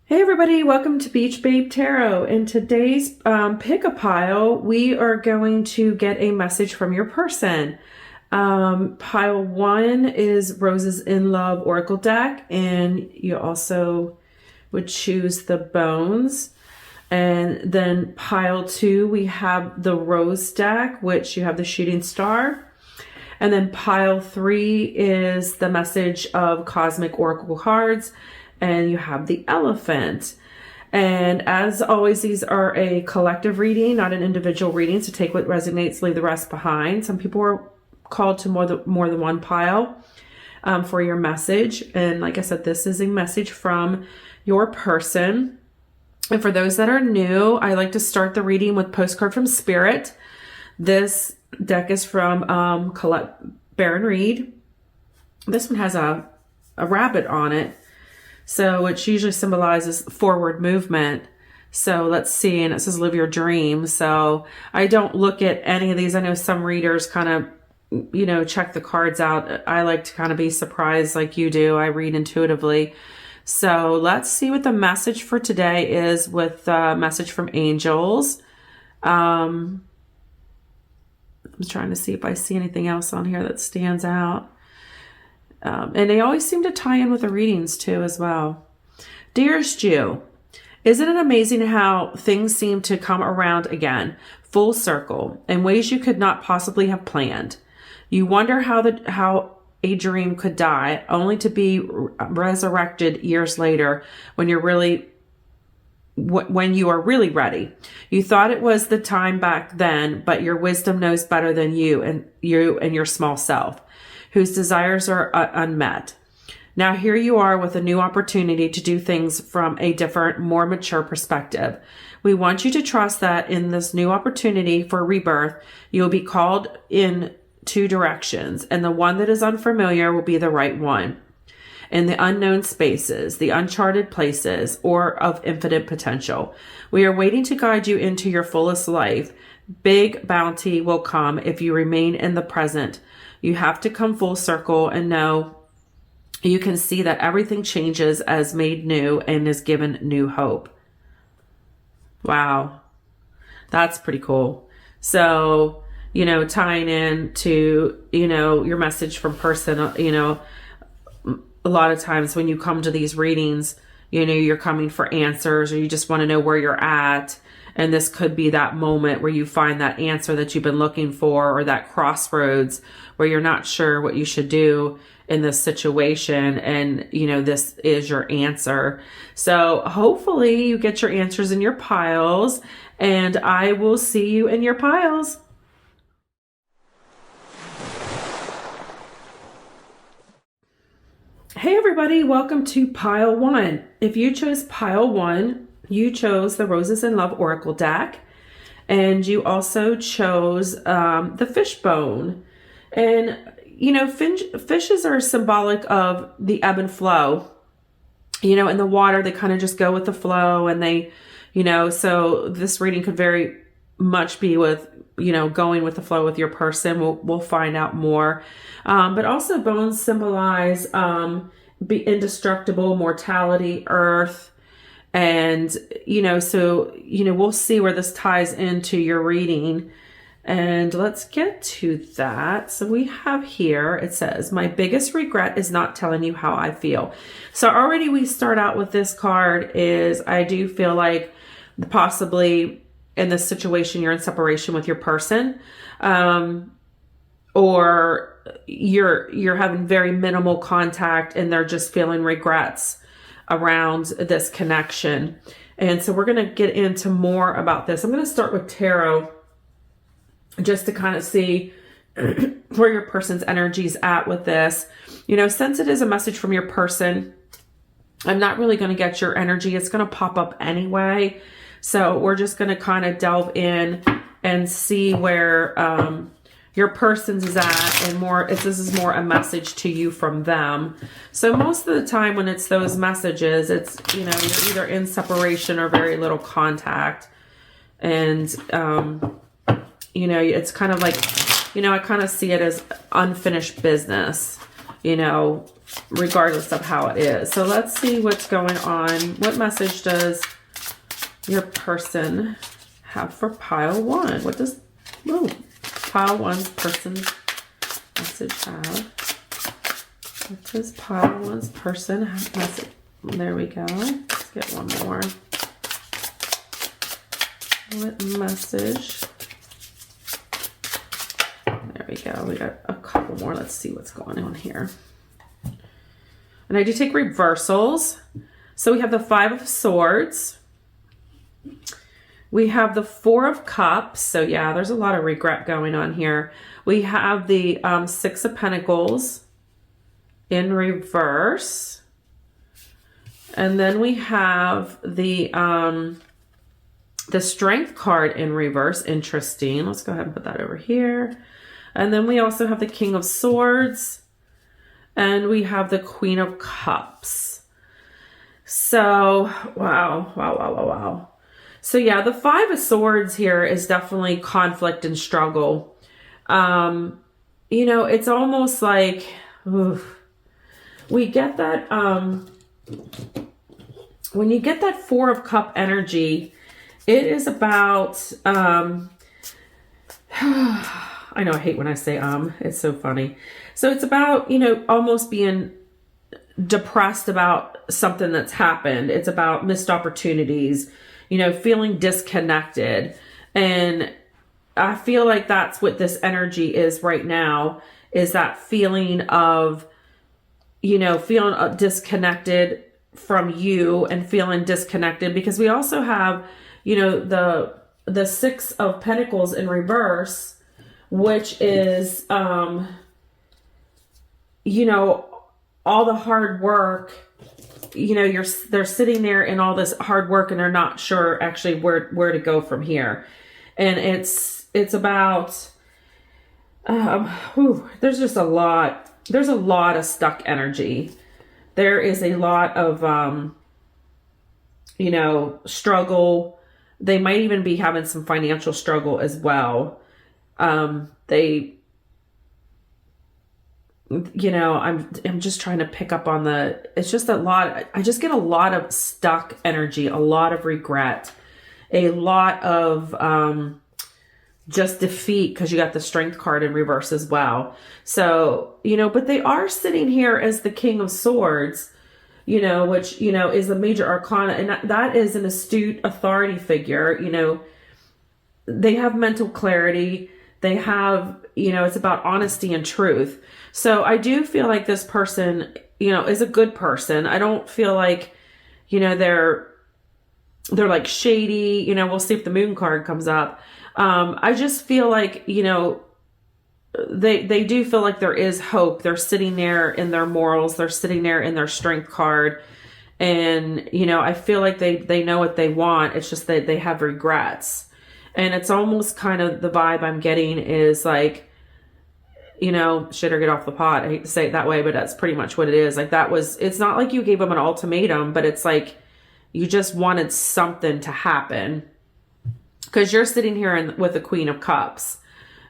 Hey everybody, welcome to Beach Babe Tarot. In today's pick-a-pile, we are going to get a message from your person. Pile 1 is Roses in Love Oracle deck, and you also would choose the Bones. And then pile 2, we have the Rose deck, which you have the Shooting Star. And then pile 3 is the message of Cosmic Oracle cards, and you have the Elephant. And as always, these are a collective reading, not an individual reading, so take what resonates, leave the rest behind. Some people are called to more than one pile for your message. And like I said, this is a message from your person. And for those that are new, I like to start the reading with Postcard from Spirit. This deck is from Colette Baron Reed. This one has a rabbit on it, so which usually symbolizes forward movement. So let's see, and it says live your dream. So I don't look at any of these. I know some readers kind of, check the cards out. I like to kind of be surprised like you do. I read intuitively. So let's see what the message for today is with the message from angels. I'm trying to see if I see anything else on here that stands out. And they always seem to tie in with the readings too as well. Dearest you, isn't it amazing how things seem to come around again, full circle, in ways you could not possibly have planned? You wonder how a dream could die, only to be resurrected years later when you are really ready. You thought it was the time back then, but your wisdom knows better than you and your small self, whose desires are unmet. Now here you are with a new opportunity to do things from a different, more mature perspective. We want you to trust that in this new opportunity for rebirth, you will be called in two directions, and the one that is unfamiliar will be the right one. In the unknown spaces, the uncharted places, or of infinite potential. We are waiting to guide you into your fullest life. Big bounty will come if you remain in the present. You have to come full circle and know you can see that everything changes as made new and is given new hope. Wow. That's pretty cool. So, tying in to, your message from person, a lot of times when you come to these readings, you're coming for answers, or you just want to know where you're at. And this could be that moment where you find that answer that you've been looking for, or that crossroads where you're not sure what you should do in this situation. And, this is your answer. So hopefully you get your answers in your piles, and I will see you in your piles. Hey everybody, welcome to pile 1. If you chose pile 1, you chose the Roses in Love Oracle deck, and you also chose the fishbone. And fishes are symbolic of the ebb and flow. In the water, they kind of just go with the flow, and they, so this reading could very much be with, going with the flow with your person. We'll find out more. But also bones symbolize be indestructible, mortality, earth. And, we'll see where this ties into your reading. And let's get to that. So we have here, it says, my biggest regret is not telling you how I feel. So already we start out with this card is, I do feel like possibly in this situation, you're in separation with your person, or you're having very minimal contact, and they're just feeling regrets around this connection. And so we're going to get into more about this. I'm going to start with tarot just to kind of see where your person's energy's at with this. Since it is a message from your person, I'm not really going to get your energy. It's going to pop up anyway. So we're just going to kind of delve in and see where your person's is at, and this is more a message to you from them. So most of the time when it's those messages, it's, you're either in separation or very little contact. And, it's kind of like, I kind of see it as unfinished business, regardless of how it is. So let's see what's going on. What message does your person have for pile one? What does pile one's person's message have? What does pile one's person have message? There we go. Let's get one more. What message? There we go. We got a couple more. Let's see what's going on here. And I do take reversals. So we have the 5 of Swords. We have the 4 of Cups. So yeah, there's a lot of regret going on here. We have the 6 of Pentacles in reverse. And then we have the Strength card in reverse. Interesting. Let's go ahead and put that over here. And then we also have the King of Swords. And we have the Queen of Cups. So, wow. So yeah, the 5 of Swords here is definitely conflict and struggle. You know, it's almost like, we get that, when you get that 4 of Cup energy, it is about, I know I hate when I say, it's so funny. So it's about, you know, almost being depressed about something that's happened. It's about missed opportunities, you know, feeling disconnected. And I feel like that's what this energy is right now, is that feeling of, you know, feeling disconnected from you and feeling disconnected, because we also have, you know, the 6 of Pentacles in reverse, which is, you know, all the hard work, you know, they're sitting there in all this hard work and they're not sure actually where to go from here. And it's about, there's just a lot, there's a lot of stuck energy. There is a lot of, you know, struggle. They might even be having some financial struggle as well. You know, I'm just trying to pick up on it's just a lot. I just get a lot of stuck energy, a lot of regret, a lot of, just defeat, because you got the Strength card in reverse as well. So, you know, but they are sitting here as the King of Swords, you know, which, you know, is a major arcana. And that is an astute authority figure. You know, they have mental clarity. They have, you know, it's about honesty and truth. So I do feel like this person, you know, is a good person. I don't feel like, you know, they're like shady. You know, we'll see if the Moon card comes up. I just feel like, you know, they do feel like there is hope. They're sitting there in their morals. They're sitting there in their Strength card. And, you know, I feel like they know what they want. It's just that they have regrets. And it's almost kind of the vibe I'm getting is like, you know, shit or get off the pot. I hate to say it that way, but that's pretty much what it is. Like it's not like you gave them an ultimatum, but it's like you just wanted something to happen. Because you're sitting here with the Queen of Cups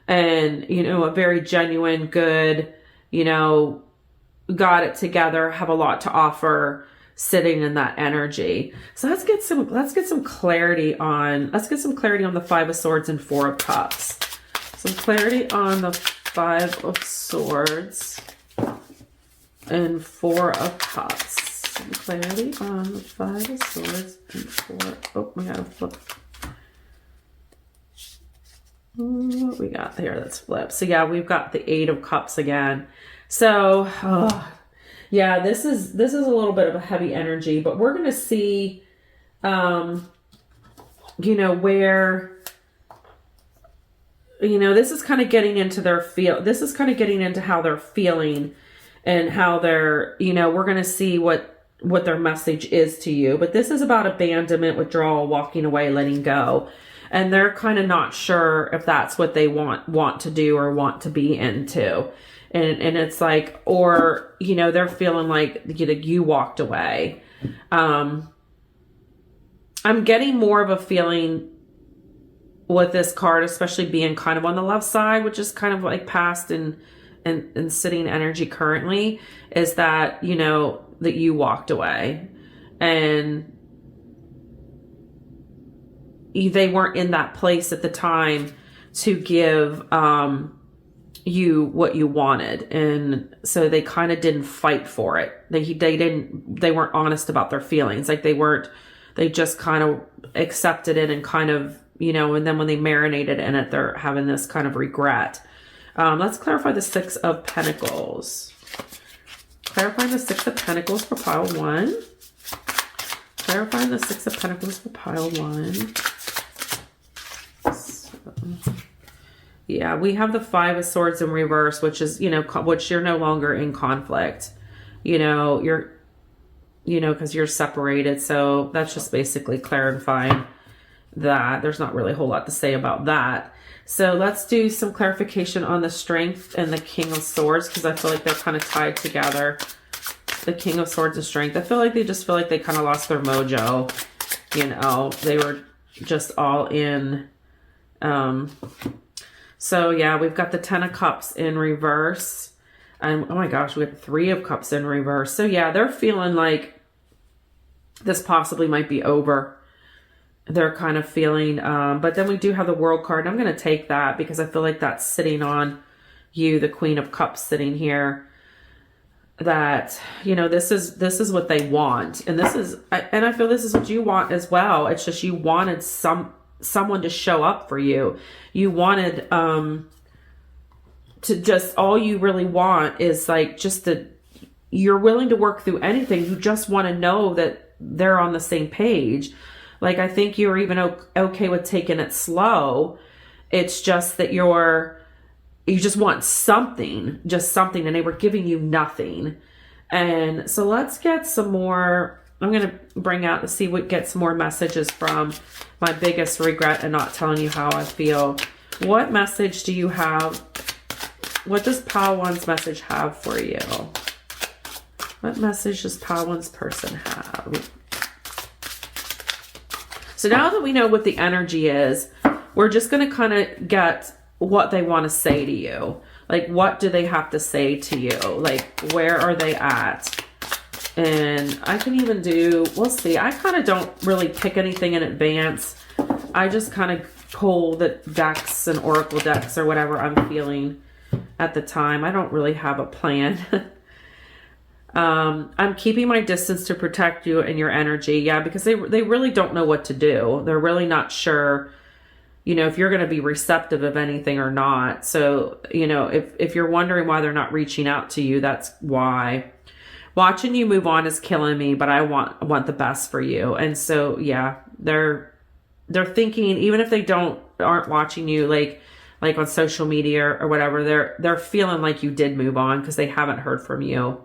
and, you know, a very genuine, good, you know, got it together, have a lot to offer, sitting in that energy. So let's get some clarity on the 5 of Swords and 4 of Cups. Some clarity on the 5 of Swords and 4 of Cups. Some clarity on the 5 of Swords and 4. Oh, we gotta flip. What we got there? That's flipped. So yeah, we've got the 8 of Cups again. So yeah, this is a little bit of a heavy energy, but we're gonna see, you know, where, you know, this is kind of getting into this is kind of getting into how they're feeling and how they're, you know, we're gonna see what their message is to you. But this is about abandonment, withdrawal, walking away, letting go. And they're kind of not sure if that's what they want to do or want to be into. And it's like, or, you know, they're feeling like, you know, you walked away. I'm getting more of a feeling with this card, especially being kind of on the left side, which is kind of like past and and sitting energy currently is that, you know, that you walked away and they weren't in that place at the time to give you what you wanted, and so they kind of didn't fight for it. They weren't honest about their feelings. Like they just kind of accepted it and kind of, you know, and then when they marinated in it, they're having this kind of regret. Let's clarify the Six of Pentacles. Clarifying the Six of Pentacles for pile 1. Clarifying the Six of Pentacles for pile 1. Yeah, we have the Five of Swords in reverse, which is, you know, which you're no longer in conflict. You know, because you're separated. So that's just basically clarifying that. There's not really a whole lot to say about that. So let's do some clarification on the Strength and the King of Swords, because I feel like they're kind of tied together. The King of Swords and Strength. I feel like they kind of lost their mojo. You know, they were just all in. So yeah, we've got the Ten of Cups in reverse. And oh my gosh, we have Three of Cups in reverse. So yeah, they're feeling like this possibly might be over. They're kind of feeling, but then we do have the World card. I'm going to take that because I feel like that's sitting on you, the Queen of Cups sitting here. That, you know, this is what they want. And I feel this is what you want as well. It's just you wanted someone to show up for you. You wanted to just, all you really want is like you're willing to work through anything. You just want to know that they're on the same page. Like, I think you're even okay with taking it slow. It's just that you just want something, and they were giving you nothing. And so let's get some more. I'm going to bring out to see what gets more messages from my biggest regret and not telling you how I feel. What message do you have? What does pile 1's message have for you? What message does pile 1's person have? So now that we know what the energy is, we're just going to kind of get what they want to say to you. Like, what do they have to say to you? Like, where are they at? And I can even we'll see. I kind of don't really pick anything in advance. I just kind of pull the decks and oracle decks or whatever I'm feeling at the time. I don't really have a plan. I'm keeping my distance to protect you and your energy. Yeah, because they really don't know what to do. They're really not sure, you know, if you're going to be receptive of anything or not. So, you know, if you're wondering why they're not reaching out to you, that's why. Watching you move on is killing me, but I want the best for you. And so, yeah, they're thinking, even if they aren't watching you, like on social media or whatever, they're feeling like you did move on because they haven't heard from you.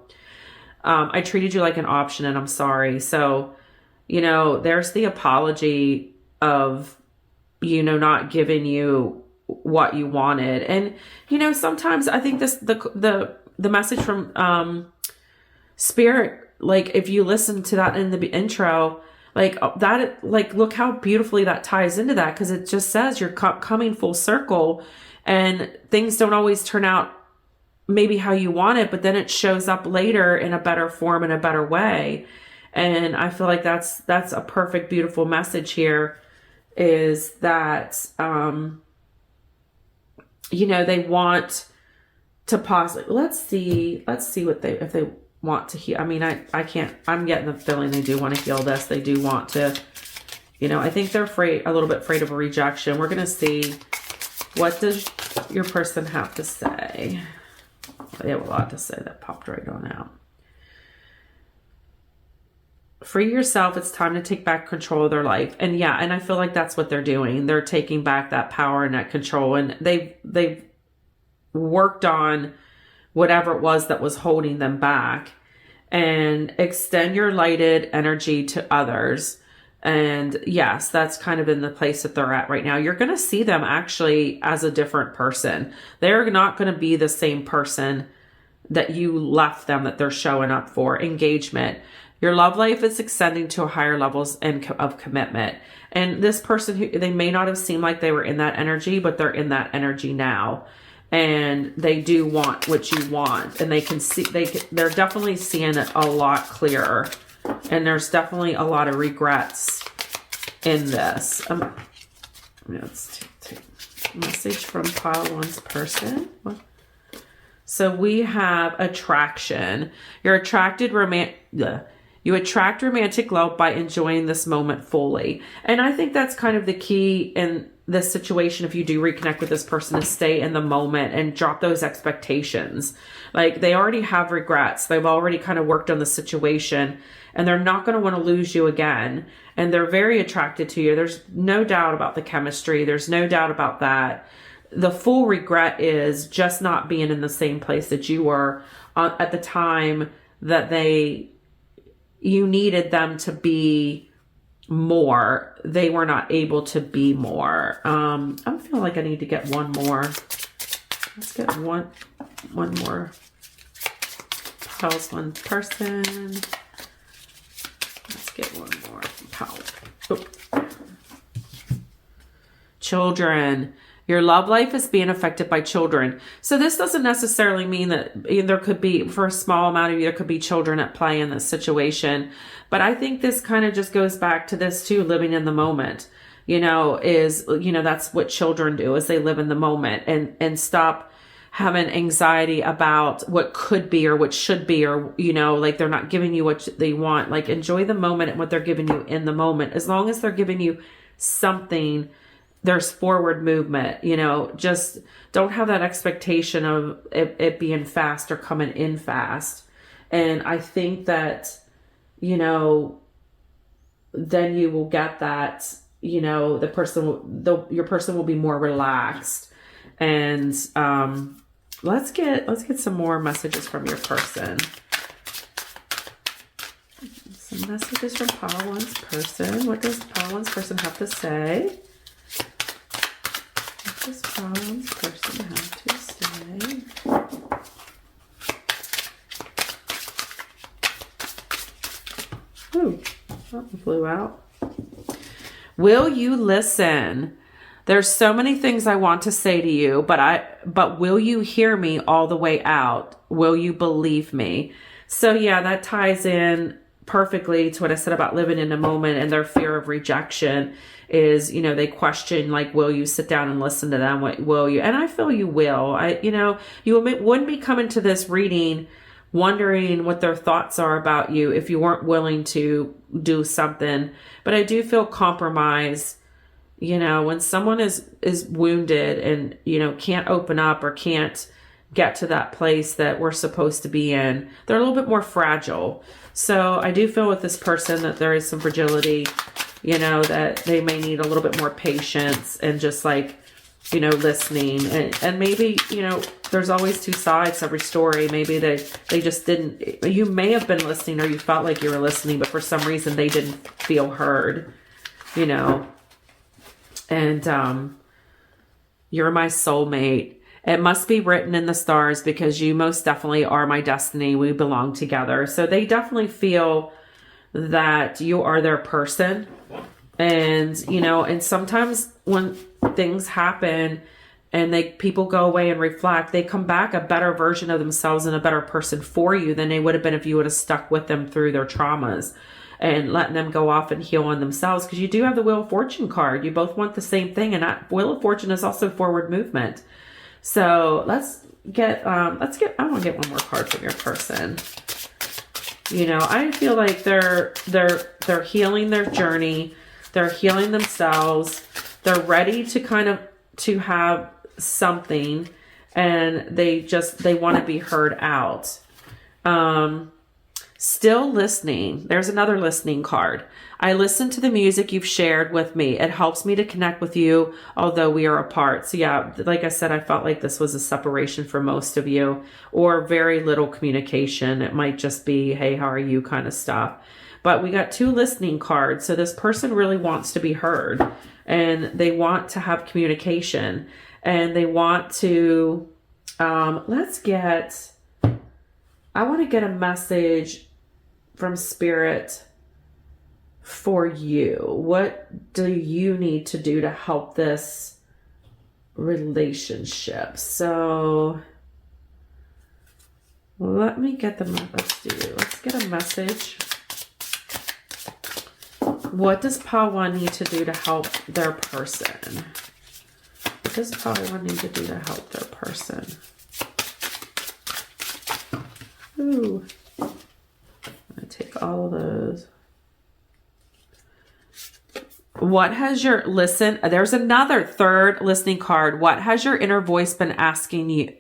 I treated you like an option and I'm sorry. So, you know, there's the apology of, you know, not giving you what you wanted. And, you know, sometimes I think the message from Spirit, like if you listen to that in the intro, like that, like, look how beautifully that ties into that. Cause it just says you're coming full circle and things don't always turn out maybe how you want it, but then it shows up later in a better form, in a better way. And I feel like that's a perfect, beautiful message here, is that, you know, they want to possibly, let's see if they want to heal. I mean, I can't, I'm getting the feeling they do want to heal this. They do want to, you know, I think they're a little bit afraid of a rejection. We're going to see, what does your person have to say? They have a lot to say. That popped right on out. Free yourself. It's time to take back control of their life. And yeah, and I feel like that's what they're doing. They're taking back that power and that control. And they've worked on whatever it was that was holding them back. And extend your lighted energy to others. And yes, that's kind of in the place that they're at right now. You're going to see them actually as a different person. They're not going to be the same person that you left them, that they're showing up for. Engagement. Your love life is extending to higher levels of commitment. And this person, they may not have seemed like they were in that energy, but they're in that energy now. and they do want what you want, and they can see, they're definitely seeing it a lot clearer, and there's definitely a lot of regrets in this. Let's take message from pile one's person. What? So we have attraction. You attract romantic love by enjoying this moment fully. And I think that's kind of the key in this situation. If you do reconnect with this person, is stay in the moment and drop those expectations. Like, they already have regrets. They've already kind of worked on the situation, and they're not going to want to lose you again. And they're very attracted to you. There's no doubt about the chemistry. There's no doubt about that. The full regret is just not being in the same place that you were at the time that you needed them to be more. They were not able to be more. I'm feeling like I need to get one more. Let's get one more. Piles one person. Let's get one more. Pile. Oh. Children. Your love life is being affected by children. So this doesn't necessarily mean that there could be, for a small amount of you, there could be children at play in this situation. But I think this kind of just goes back to this too, living in the moment, that's what children do, is they live in the moment and stop having anxiety about what could be or what should be, or, like they're not giving you what they want. Like, enjoy the moment and what they're giving you in the moment. As long as they're giving you something, there's forward movement, just don't have that expectation of it being fast or coming in fast. And I think that, then you will get that, your person will be more relaxed. And, let's get some more messages from your person. Some messages from pile one's person. What does pile one's person have to say? What does pile one's person have to say? Ooh, that flew out. Will you listen? There's so many things I want to say to you, but will you hear me all the way out? Will you believe me? So yeah, that ties in perfectly to what I said about living in a moment, and their fear of rejection is, they question, like, will you sit down and listen to them? What will you? And I feel you will. You wouldn't be coming to this reading wondering what their thoughts are about you if you weren't willing to do something. But I do feel compromise. When someone is wounded and, can't open up or can't get to that place that we're supposed to be in, they're a little bit more fragile. So I do feel with this person that there is some fragility, that they may need a little bit more patience and just listening. And maybe, there's always two sides to every story. Maybe they just didn't, you may have been listening, or you felt like you were listening, but for some reason they didn't feel heard, And you're my soulmate. It must be written in the stars, because you most definitely are my destiny. We belong together. So they definitely feel that you are their person. And, and sometimes when things happen and people go away and reflect, they come back a better version of themselves and a better person for you than they would have been if you would have stuck with them through their traumas and letting them go off and heal on themselves. Because you do have the Wheel of Fortune card. You both want the same thing. And that Wheel of Fortune is also forward movement. So I want to get one more card from your person. I feel like they're healing their journey. They're healing themselves. They're ready to have something, and they want to be heard out. Still listening. There's another listening card. I listen to the music you've shared with me. It helps me to connect with you, although we are apart. So yeah, like I said, I felt like this was a separation for most of you, or very little communication. It might just be, hey, how are you kind of stuff. But we got two listening cards. So this person really wants to be heard, and they want to have communication, and they want to, I want to get a message from Spirit for you. What do you need to do to help this relationship. So let me get let's get a message. What does pile 1 need to do to help their person? What does pile 1 need to do to help their person? Ooh. I'm going to take all of those. What has your there's another third listening card. What has your inner voice been asking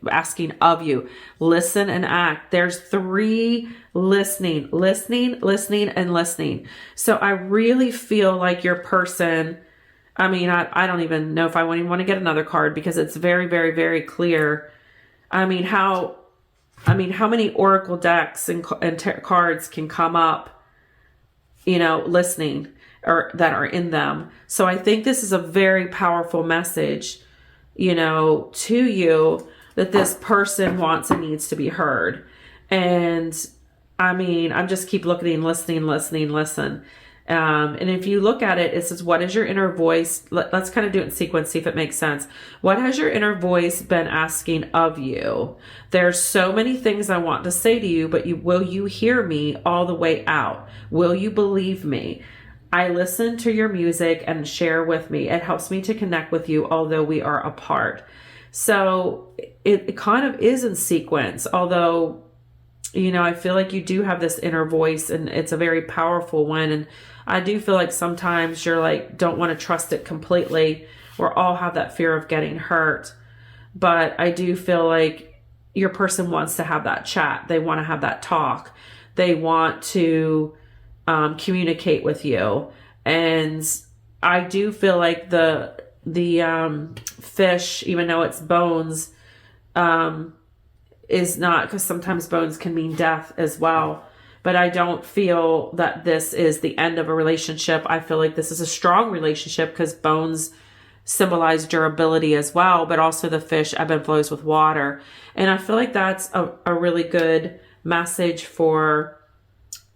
of you? Listen and act. There's 3 listening. And listening. So I really feel like your person, I mean, I don't even know if I want to get another card because it's very, very, very clear. I mean, how many oracle decks and cards can come up, listening, or that are in them. So I think this is a very powerful message, to you, that this person wants and needs to be heard. And I mean, I'm just keep looking, listen. And if you look at it, it says, what is your inner voice? Let's kind of do it in sequence, see if it makes sense. What has your inner voice been asking of you? There's so many things I want to say to you, but will you hear me all the way out? Will you believe me? I listen to your music and share with me. It helps me to connect with you, although we are apart. So it kind of is in sequence, although, I feel like you do have this inner voice and it's a very powerful one. And I do feel like sometimes you're like, don't want to trust it completely. We all have that fear of getting hurt. But I do feel like your person wants to have that chat. They want to have that talk. They want to communicate with you. And I do feel like the fish, even though it's bones, is not, because sometimes bones can mean death as well. But I don't feel that this is the end of a relationship. I feel like this is a strong relationship because bones symbolize durability as well, but also the fish ebb and flows with water. And I feel like that's a really good message for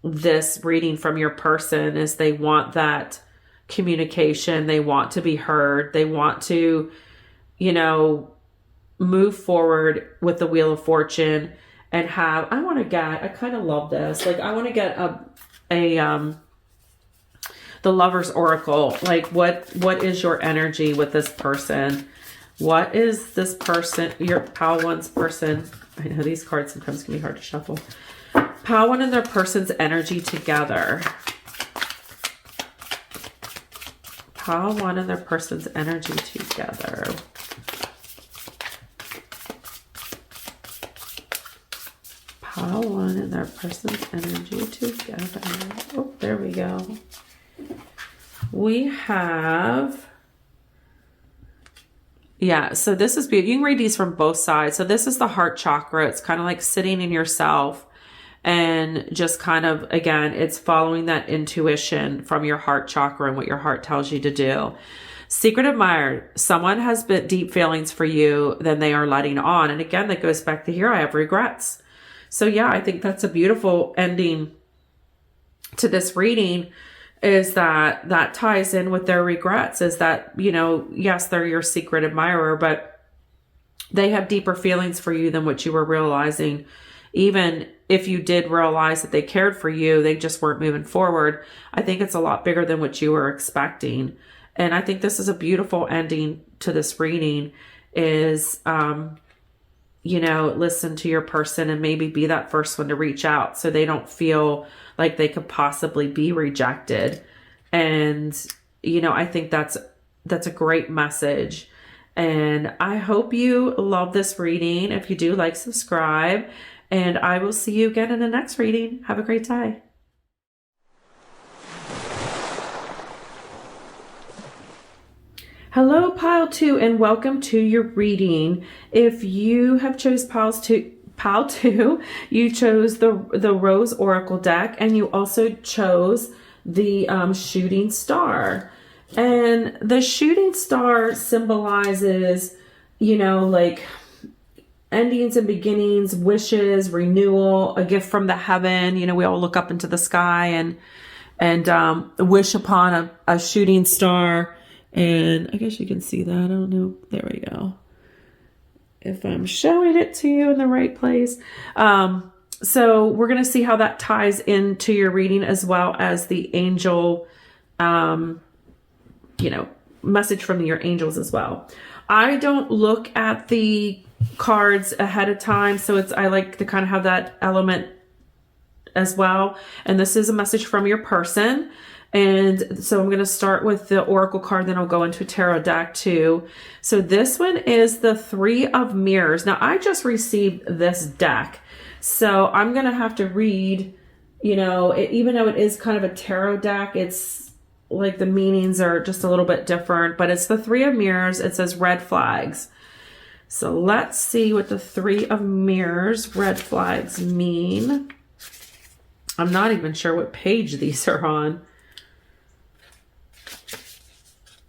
this reading from your person, is they want that communication. They want to be heard. They want to, move forward with the Wheel of Fortune and I kind of love this. Like, I want to get the Lover's Oracle. Like, what is your energy with this person? What is this person, your pile 1's person? I know these cards sometimes can be hard to shuffle. Pile 1 and their person's energy together. Pile 1 and their person's energy together. Pile 1 and their person's energy together. Oh, there we go. We have, so this is beautiful. You can read these from both sides. So this is the heart chakra. It's kind of like sitting in yourself and just kind of, again, it's following that intuition from your heart chakra and what your heart tells you to do. Secret admirer. Someone has deep feelings for you, then they are letting on. And again, that goes back to here. I have regrets. So I think that's a beautiful ending to this reading, is that ties in with their regrets, is that, yes, they're your secret admirer, but they have deeper feelings for you than what you were realizing. Even if you did realize that they cared for you, they just weren't moving forward. I think it's a lot bigger than what you were expecting. And I think this is a beautiful ending to this reading, is, listen to your person and maybe be that first one to reach out so they don't feel like they could possibly be rejected. And, I think that's a great message. And I hope you love this reading. If you do, like, subscribe, and I will see you again in the next reading. Have a great day. Hello, pile 2, and welcome to your reading. If you have chose pile 2, you chose the Rose Oracle deck, and you also chose the Shooting Star. And the Shooting Star symbolizes, like endings and beginnings, wishes, renewal, a gift from the heaven. We all look up into the sky and wish upon a shooting star. And I guess you can see that. I don't know. There we go. If I'm showing it to you in the right place. So we're going to see how that ties into your reading, as well as the angel, message from your angels as well. I don't look at the cards ahead of time, so I like to kind of have that element as well. And this is a message from your person. And so I'm going to start with the oracle card, then I'll go into a tarot deck too. So this one is the Three of Mirrors. Now I just received this deck, so I'm going to have to read, even though it is kind of a tarot deck, it's like the meanings are just a little bit different, but it's the Three of Mirrors. It says red flags. So let's see what the Three of Mirrors red flags mean. I'm not even sure what page these are on,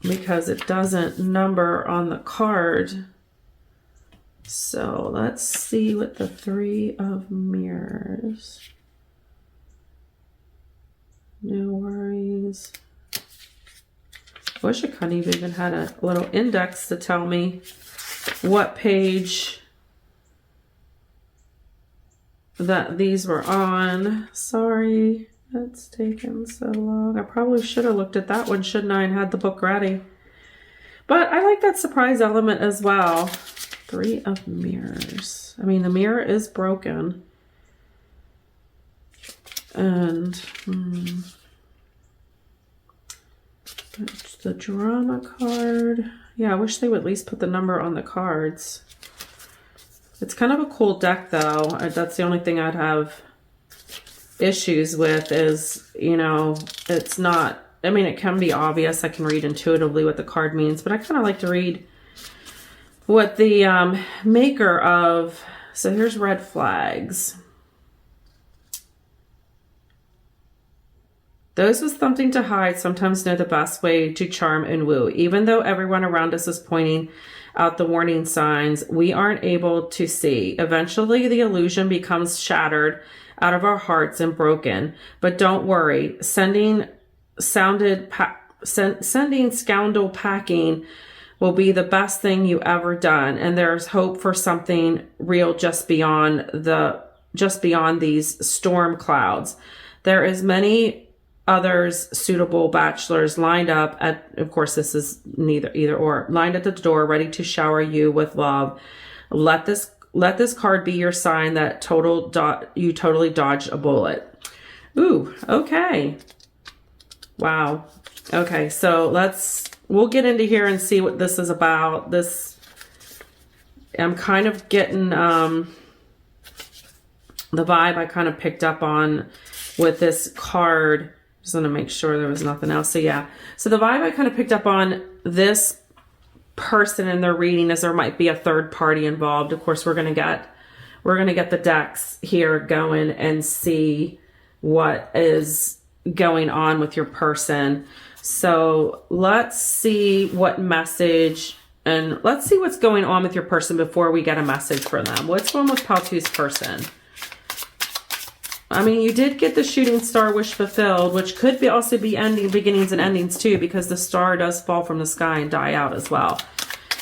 because it doesn't number on the card. So let's see what the Three of Mirrors. No worries. I wish I kind of even had a little index to tell me what page that these were on. Sorry, it's taken so long. I probably should have looked at that one, shouldn't I, and had the book ready. But I like that surprise element as well. Three of Mirrors. I mean, the mirror is broken. And that's the drama card. Yeah, I wish they would at least put the number on the cards. It's kind of a cool deck, though. That's the only thing I'd have issues with is, it's not, I mean, it can be obvious. I can read intuitively what the card means, but I kind of like to read what the maker of, so here's red flags. Those with something to hide sometimes know the best way to charm and woo. Even though everyone around us is pointing out the warning signs, we aren't able to see. Eventually, the illusion becomes shattered out of our hearts and broken. But don't worry, sending scoundrel packing will be the best thing you ever done. And there's hope for something real just beyond these storm clouds. There is many others suitable bachelors lined up at, of course, this is either or, lined at the door, ready to shower you with love. Let this card be your sign that you totally dodged a bullet. Ooh, okay. Wow. Okay, so we'll get into here and see what this is about. I'm kind of getting the vibe I kind of picked up on with this card. Just want to make sure there was nothing else. So yeah, so the vibe I kind of picked up on this person in their reading is there might be a third party involved. Of course, we're gonna get the decks here going and see what is going on with your person. So let's see what message, and let's see what's going on with your person before we get a message from them. What's going on with Paltu's person? I mean, you did get the shooting star wish fulfilled, which could also be beginnings and endings too, because the star does fall from the sky and die out as well.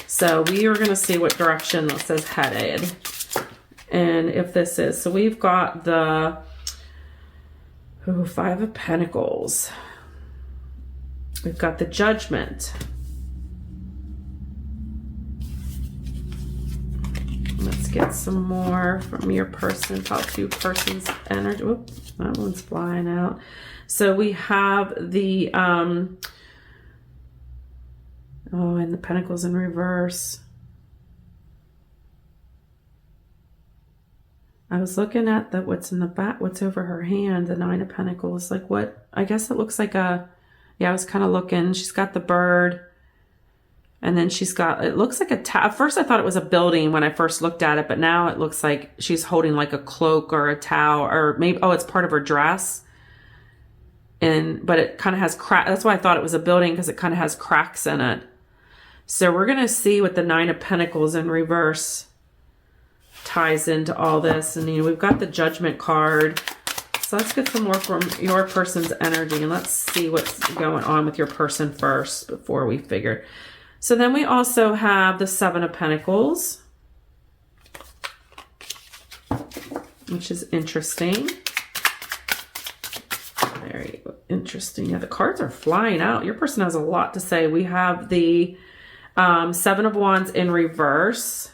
So we are going to see what direction this is headed. And if this is, so we've got the Five of Pentacles. We've got the Judgment. Let's get some more from your person, Paltu person's energy. Whoop, that one's flying out. So we have the, and the Pentacles in reverse. I was looking at what's in the back, what's over her hand, the Nine of Pentacles. Like what, I guess it looks like I was kind of looking. She's got the bird. And then she's got, it looks like at first I thought it was a building when I first looked at it, but now it looks like she's holding like a cloak or a towel, or maybe, it's part of her dress. But it kind of has cracks. That's why I thought it was a building, because it kind of has cracks in it. So we're going to see what the Nine of Pentacles in reverse ties into all this. And we've got the Judgment card. So let's get some more from your person's energy, and let's see what's going on with your person first before we figure. So then we also have the Seven of Pentacles, which is interesting. Very interesting. Yeah, the cards are flying out. Your person has a lot to say. We have the Seven of Wands in reverse.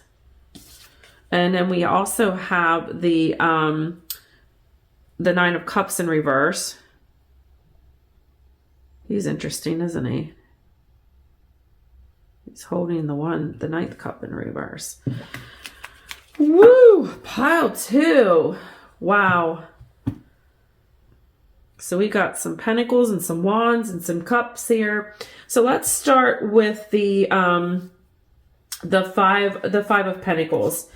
And then we also have the Nine of Cups in reverse. He's interesting, isn't he? He's holding the Ninth Cup in reverse. Woo! Pile 2. Wow. So we got some pentacles and some wands and some cups here. So let's start with the five of Pentacles.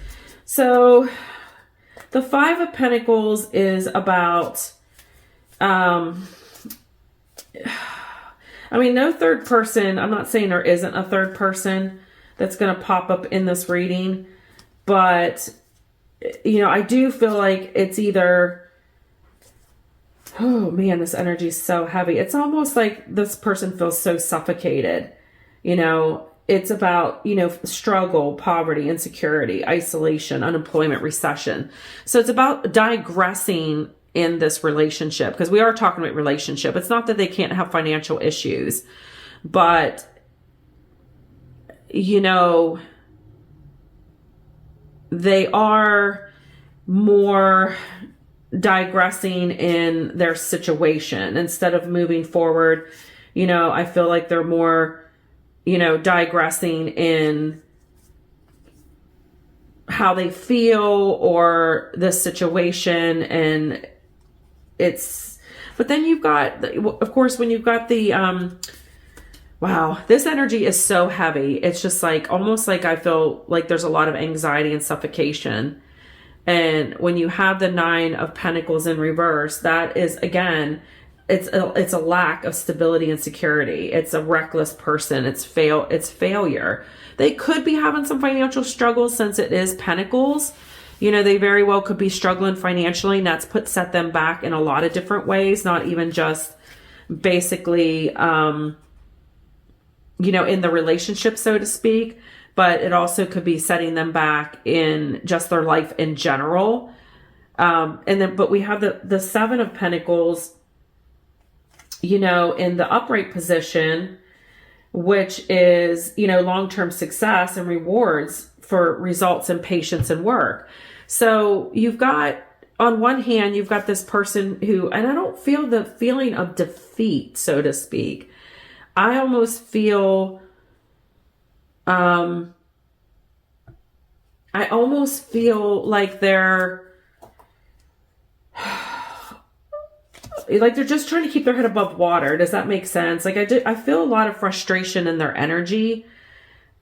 So the Five of Pentacles is about, I mean, no third person. I'm not saying there isn't a third person that's going to pop up in this reading, but, you know, I do feel like it's either, oh man, this energy is so heavy. It's almost like this person feels so suffocated, you know. It's about, you know, struggle, poverty, insecurity, isolation, unemployment, recession. So it's about digressing in this relationship, because we are talking about relationship. It's not that they can't have financial issues, but, you know, they are more digressing in their situation instead of moving forward. You know, I feel like they're more, you know, digressing in how they feel or the situation. And it's, but then you've got, of course, when you've got the, wow, this energy is so heavy. It's just like, almost like I feel like there's a lot of anxiety and suffocation. And when you have the Nine of Pentacles in reverse, that is, again, it's a lack of stability and security. It's a reckless person. It's failure. They could be having some financial struggles since it is Pentacles. You know, they very well could be struggling financially, and that's set them back in a lot of different ways, not even just basically, you know, in the relationship, so to speak, but it also could be setting them back in just their life in general. But we have the Seven of Pentacles, you know, in the upright position, which is, you know, long-term success and rewards for results and patience and work. So you've got, on one hand, you've got this person who, and I don't feel the feeling of defeat, so to speak. I almost feel, I almost feel like they're just trying to keep their head above water. Does that make sense? Like I feel a lot of frustration in their energy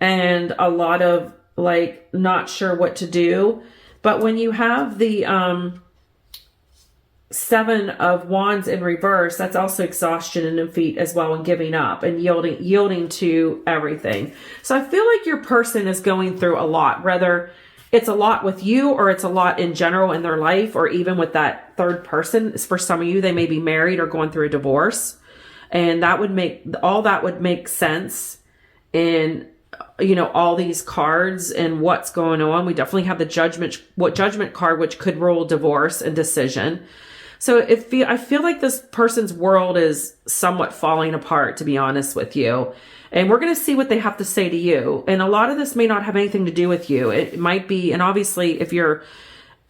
and a lot of like not sure what to do. But when you have the Seven of Wands in reverse, that's also exhaustion and defeat as well, and giving up and yielding to everything. So I feel like your person is going through a lot, whether it's a lot with you or it's a lot in general in their life, or even with that third person. For some of you, they may be married or going through a divorce, and that would make sense in, you know, all these cards and what's going on. We definitely have the judgment card, which could rule divorce and decision. So I feel like this person's world is somewhat falling apart, to be honest with you. And we're going to see what they have to say to you. And a lot of this may not have anything to do with you. It might be, and obviously if you're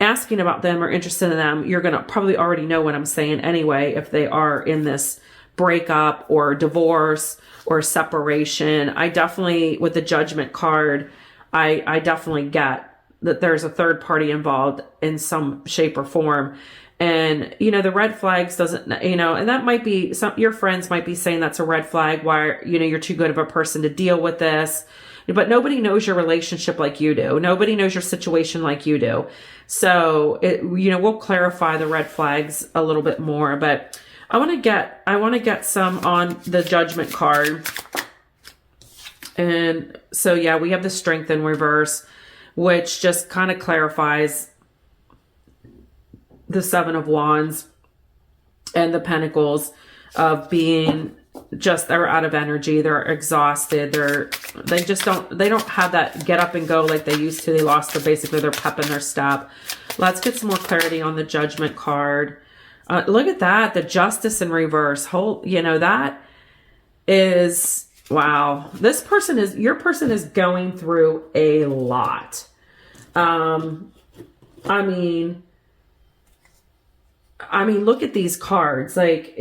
asking about them or interested in them, you're going to probably already know what I'm saying anyway, if they are in this breakup or divorce or separation. I definitely, with the Judgment card, I definitely get that there's a third party involved in some shape or form. And, you know, the red flags doesn't, you know, and that might be your friends might be saying that's a red flag. Why, you know, you're too good of a person to deal with this, but nobody knows your relationship like you do. Nobody knows your situation like you do. So you know, we'll clarify the red flags a little bit more, but I want to get some on the Judgment card. And so, yeah, we have the Strength in reverse, which just kind of clarifies the Seven of Wands. and the Pentacles of being just, they're out of energy. They're exhausted. They don't have that get up and go like they used to. They lost basically their pep in their step. Let's get some more clarity on the Judgment card. Look at that. The Justice in reverse. That is, wow. Your person is going through a lot. I mean, look at these cards. Like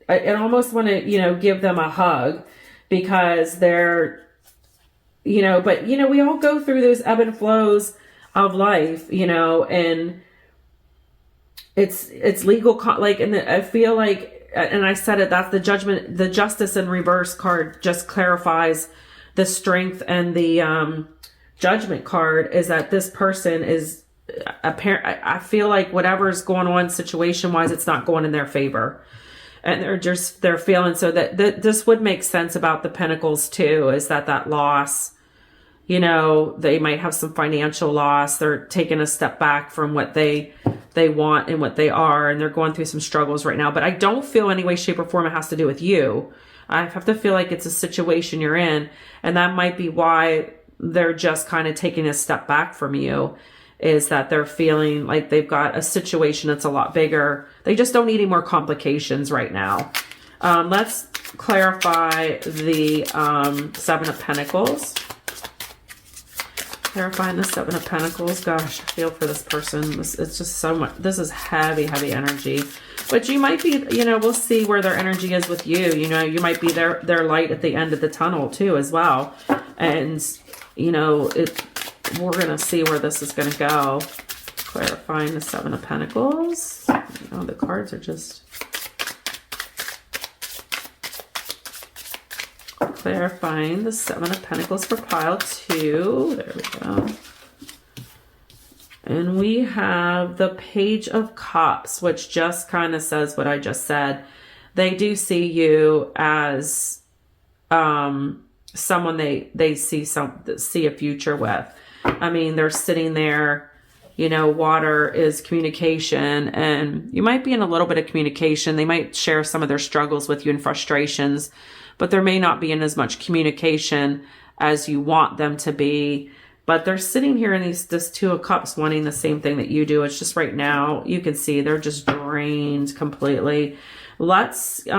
I almost want to, give them a hug, because they're, but we all go through those ebb and flows of life, and it's legal, and I feel like, and I said it, that's the Judgment, the Justice in reverse card just clarifies the strength, and the Judgment card is that this person is apparent. I feel like whatever's going on situation wise, it's not going in their favor, and they're feeling, so that this would make sense about the Pentacles too, is that loss, they might have some financial loss. They're taking a step back from what they want and what they are, and they're going through some struggles right now. But I don't feel any way, shape, or form it has to do with you. I have to feel like it's a situation you're in, and that might be why they're just kind of taking a step back from you, is that they're feeling like they've got a situation that's a lot bigger. They just don't need any more complications right now. Let's clarify the Seven of Pentacles. Clarifying the Seven of Pentacles. Gosh, I feel for this person. It's just so much. This is heavy, heavy energy. But you might be, we'll see where their energy is with you. You might be their light at the end of the tunnel too as well. And, we're going to see where this is going to go. Clarifying the Seven of Pentacles. The cards are just... Clarifying the Seven of Pentacles for pile 2. There we go. And we have the Page of Cups, which just kind of says what I just said. They do see you as someone they see a future with. They're sitting there, water is communication, and you might be in a little bit of communication. They might share some of their struggles with you and frustrations, but there may not be in as much communication as you want them to be. But they're sitting here in this Two of Cups wanting the same thing that you do. It's just right now, you can see they're just drained completely. Let's get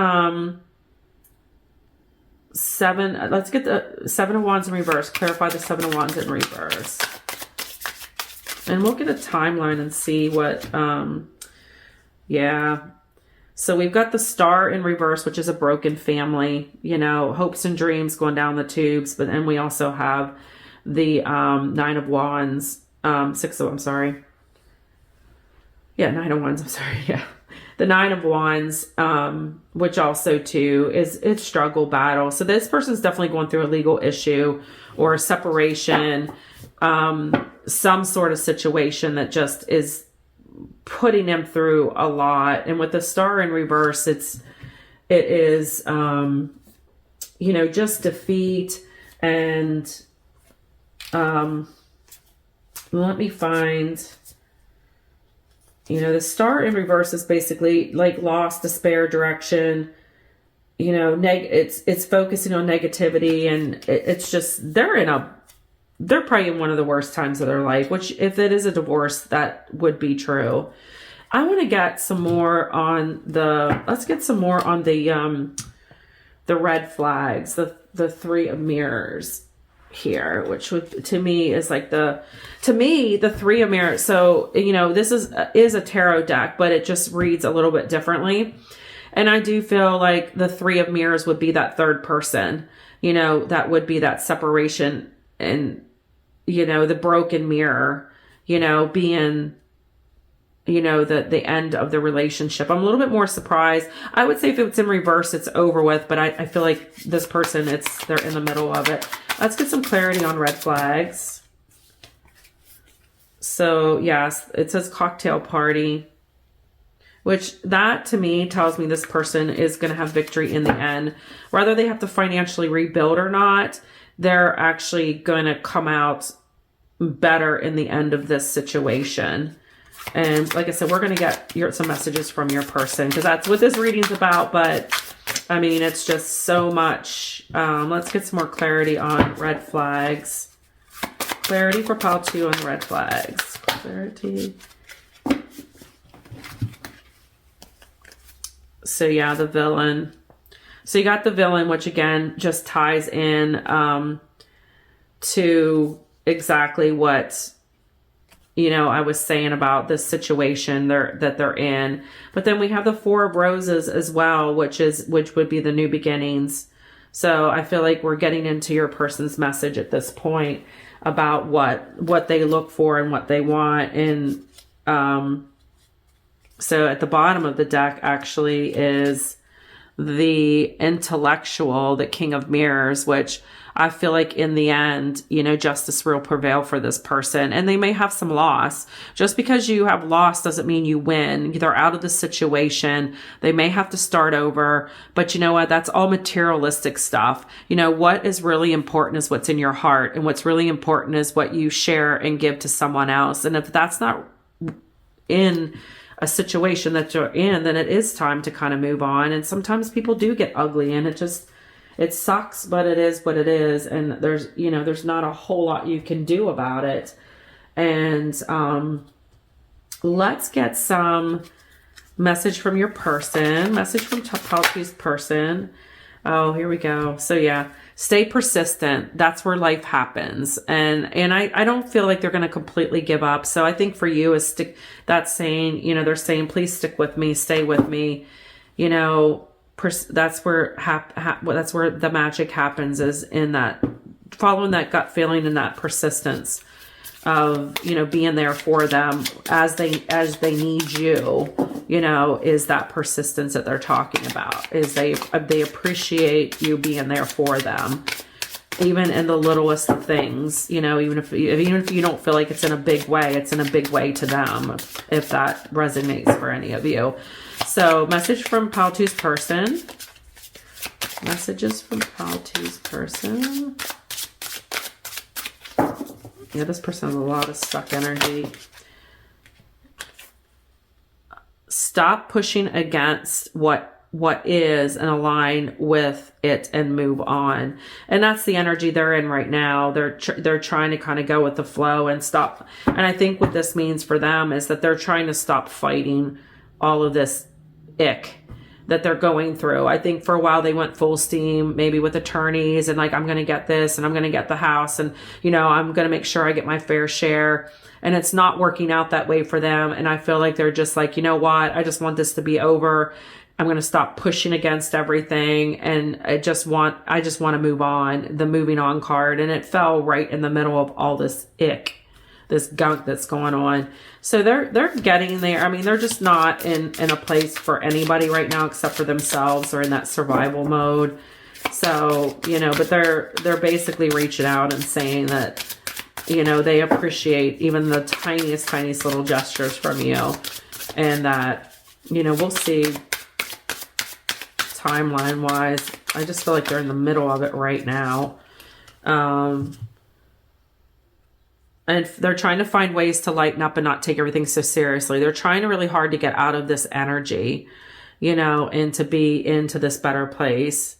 the Seven of Wands in reverse. Clarify the Seven of Wands in reverse. And we'll get a timeline and see what, So we've got the Star in reverse, which is a broken family, hopes and dreams going down the tubes. But then we also have the Nine of Wands, Nine of Wands, yeah. The Nine of Wands, which also too it's struggle, battle. So this person's definitely going through a legal issue or a separation, some sort of situation that just is putting them through a lot. And with the Star in reverse, it is just defeat. And let me find, the Star in reverse is basically like loss, despair, direction. It's focusing on negativity, and it's just, they're probably in one of the worst times of their life, which if it is a divorce, that would be true. I want to get some more on let's get some more on the red flags, the Three of Mirrors here, which would, to me, is like the Three of Mirrors. So, this is a tarot deck, but it just reads a little bit differently. And I do feel like the Three of Mirrors would be that third person, that would be that separation, and, the broken mirror, being, the end of the relationship. I'm a little bit more surprised. I would say if it's in reverse, it's over with, but I feel like this person, they're in the middle of it. Let's get some clarity on red flags. So yes, it says cocktail party, which that to me tells me this person is going to have victory in the end. Whether they have to financially rebuild or not, they're actually going to come out better in the end of this situation. And like I said, we're going to get some messages from your person because that's what this reading's about. But I mean, it's just so much. Let's get some more clarity on red flags. Clarity for pile 2 on the red flags. Clarity. So yeah, the villain. So you got the villain, which again just ties in to exactly what, you know, I was saying about this situation that they're in. But then we have the 4 of Roses as well, which would be the new beginnings. So I feel like we're getting into your person's message at this point about what they look for and what they want. And so at the bottom of the deck actually is the intellectual, the King of Mirrors, which I feel like in the end, you know, justice will prevail for this person. And they may have some loss. Just because you have lost doesn't mean you win. They're out of the situation. They may have to start over. But you know what? That's all materialistic stuff. You know, what is really important is what's in your heart. And what's really important is what you share and give to someone else. And if that's not in a situation that you're in, then it is time to kind of move on. And sometimes people do get ugly, and it sucks, but it is what it is. And there's not a whole lot you can do about it. And let's get some message from your person, message from Paltu's person. Oh, here we go. So yeah, stay persistent. That's where life happens. And I don't feel like they're going to completely give up. So I think for you is that's saying, you know, they're saying, please stick with me, stay with me. You know, that's where that's where the magic happens, is in that following that gut feeling and that persistence of, you know, being there for them as they need you, you know, is that persistence that they're talking about, is they appreciate you being there for them, even in the littlest of things, you know, even if you don't feel like it's in a big way, it's in a big way to them, if that resonates for any of you. So message from Paltu's person. Messages from Paltu's person. Yeah, this person has a lot of stuck energy. Stop pushing against what is and align with it and move on. And that's the energy they're in right now. They're trying to kind of go with the flow and stop. And I think what this means for them is that they're trying to stop fighting all of this ick that they're going through. I think for a while they went full steam, maybe with attorneys and like, I'm going to get this and I'm going to get the house and, you know, I'm going to make sure I get my fair share. And it's not working out that way for them. And I feel like they're just like, you know what? I just want this to be over. I'm going to stop pushing against everything. And I just want to move on, the moving on card. And it fell right in the middle of all this ick, this gunk that's going on. So they're getting there. I mean, they're just not in a place for anybody right now except for themselves, or in that survival mode. So, you know, but they're basically reaching out and saying that, you know, they appreciate even the tiniest little gestures from you. And that, you know, we'll see timeline wise. I just feel like they're in the middle of it right now. And they're trying to find ways to lighten up and not take everything so seriously. They're trying really hard to get out of this energy, you know, and to be into this better place.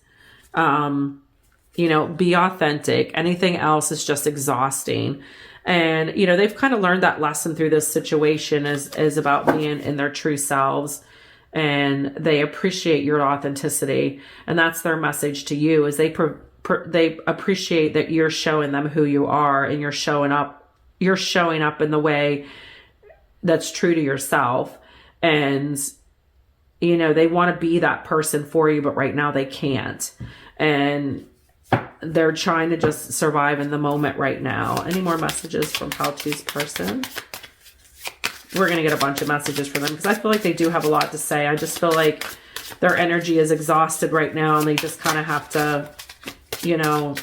You know, be authentic. Anything else is just exhausting. And, you know, they've kind of learned that lesson through this situation is about being in their true selves. And they appreciate your authenticity. And that's their message to you, is they appreciate that you're showing them who you are, and you're showing up in the way that's true to yourself. And, you know, they want to be that person for you, but right now they can't. And they're trying to just survive in the moment right now. Any more messages from Paltu's person? We're going to get a bunch of messages from them because I feel like they do have a lot to say. I just feel like their energy is exhausted right now, and they just kind of have to, you know,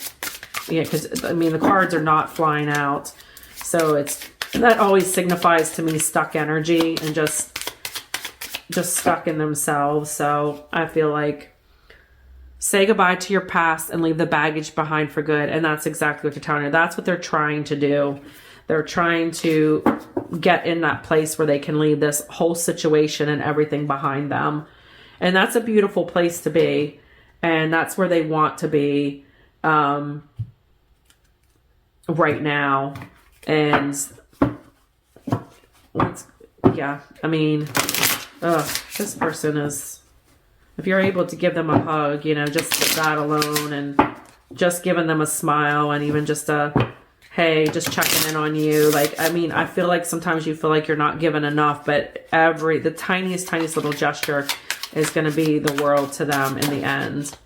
yeah, because I mean, the cards are not flying out. So that always signifies to me stuck energy and just stuck in themselves. So I feel like say goodbye to your past and leave the baggage behind for good. And that's exactly what they're telling you. That's what they're trying to do. They're trying to get in that place where they can leave this whole situation and everything behind them. And that's a beautiful place to be. And that's where they want to be right now. And yeah, I mean, this person is, if you're able to give them a hug, you know, just that alone, and just giving them a smile, and even just a, hey, just checking in on you. Like, I mean, I feel like sometimes you feel like you're not given enough, but the tiniest little gesture is going to be the world to them in the end.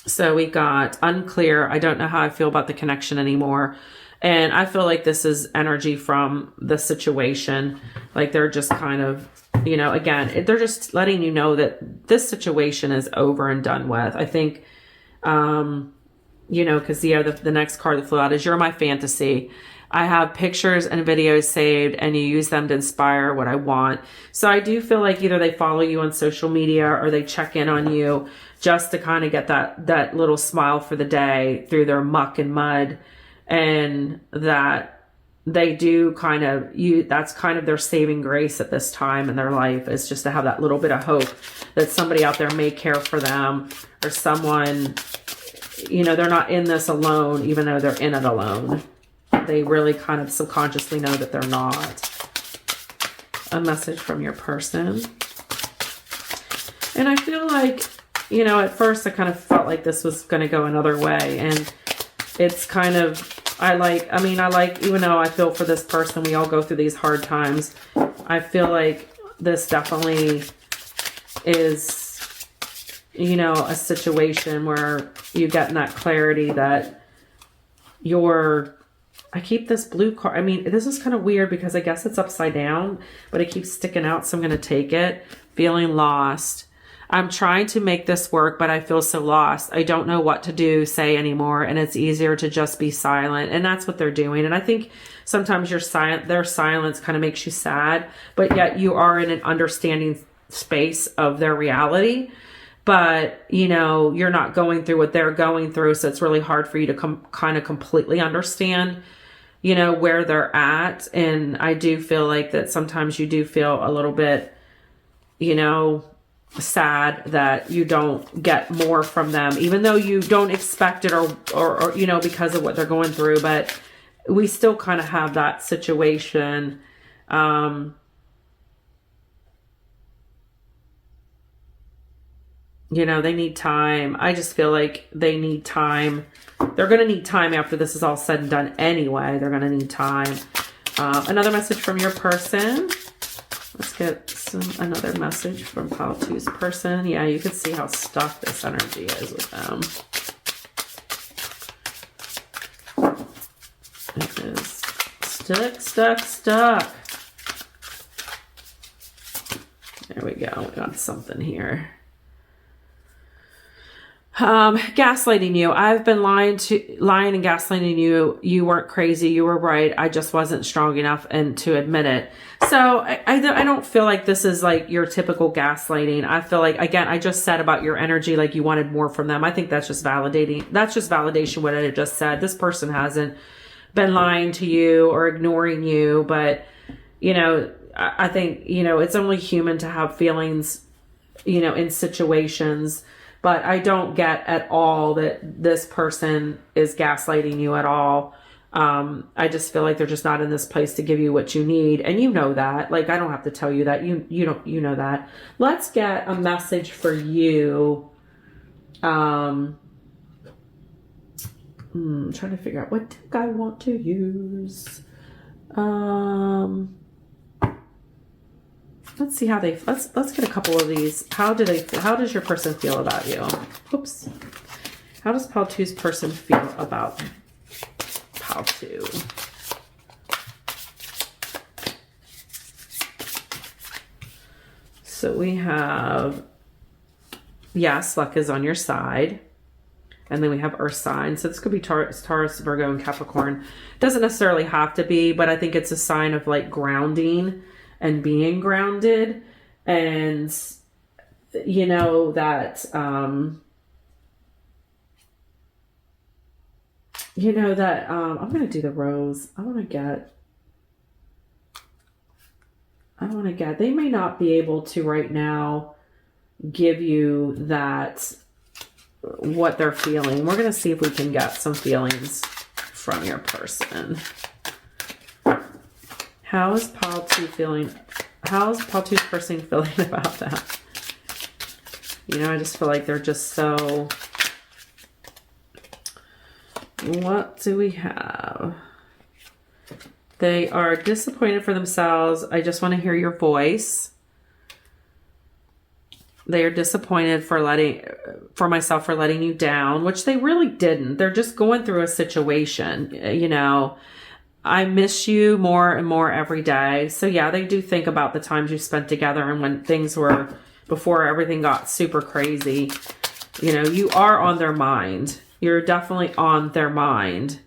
So we got unclear. I don't know how I feel about the connection anymore. And I feel like this is energy from the situation. Like they're just kind of, you know, again, they're just letting you know that this situation is over and done with. I think, you know, because the next card that flew out is, you're my fantasy. I have pictures and videos saved, and you use them to inspire what I want. So I do feel like either they follow you on social media or they check in on you just to kind of get that little smile for the day through their muck and mud. And that they do kind of, that's kind of their saving grace at this time in their life, is just to have that little bit of hope that somebody out there may care for them, or someone, you know, they're not in this alone, even though they're in it alone. They really kind of subconsciously know that they're not. A message from your person. And I feel like, you know, at first I kind of felt like this was going to go another way. And it's kind of, I like, even though I feel for this person, we all go through these hard times. I feel like this definitely is, you know, a situation where you get in that clarity that I keep this blue card. I mean, this is kind of weird because I guess it's upside down, but it keeps sticking out. So I'm going to take it. Feeling lost. I'm trying to make this work, but I feel so lost. I don't know what to do, say anymore. And it's easier to just be silent. And that's what they're doing. And I think sometimes their silence kind of makes you sad, but yet you are in an understanding space of their reality. But, you know, you're not going through what they're going through. So it's really hard for you to kind of completely understand, you know, where they're at. And I do feel like that sometimes you do feel a little bit, you know, sad that you don't get more from them, even though you don't expect it or you know, because of what they're going through. But we still kind of have that situation. You know, they need time. I just feel like they need time. They're going to need time after this is all said and done anyway. They're going to need time. Another message from your person. Let's get another message from pile two's person. Yeah, you can see how stuck this energy is with them. It is stuck. There we go. We got something here. Gaslighting you. I've been lying and gaslighting you. You weren't crazy. You were right. I just wasn't strong enough and to admit it. So I don't feel like this is like your typical gaslighting. I feel like, again, I just said about your energy, like you wanted more from them. I think that's just validating. That's just validation what I just said. This person hasn't been lying to you or ignoring you, but you know, I think, you know, it's only human to have feelings, you know, in situations. But I don't get at all that this person is gaslighting you at all. I just feel like they're just not in this place to give you what you need. And you know that. Like, I don't have to tell you that. You know that. Let's get a message for you. Trying to figure out what deck I want to use. Let's see how let's get a couple of these. How does your person feel about you? Oops. How does pile two's person feel about pile two? So we have, yes, luck is on your side. And then we have earth signs. So this could be Taurus, Virgo, and Capricorn. Doesn't necessarily have to be, but I think it's a sign of like grounding and being grounded. And you know that you know that I'm going to do the rose. I want to get, they may not be able to right now give you that, what they're feeling. We're going to see if we can get some feelings from your person. How is pile 2 feeling? How is pile 2's person feeling about that? You know, I just feel like they're just so... What do we have? They are disappointed for themselves. I just want to hear your voice. They are disappointed for myself for letting you down, which they really didn't. They're just going through a situation, you know. I miss you more and more every day. So yeah, they do think about the times you spent together and when things were, before everything got super crazy. You know, you are on their mind. You're definitely on their mind.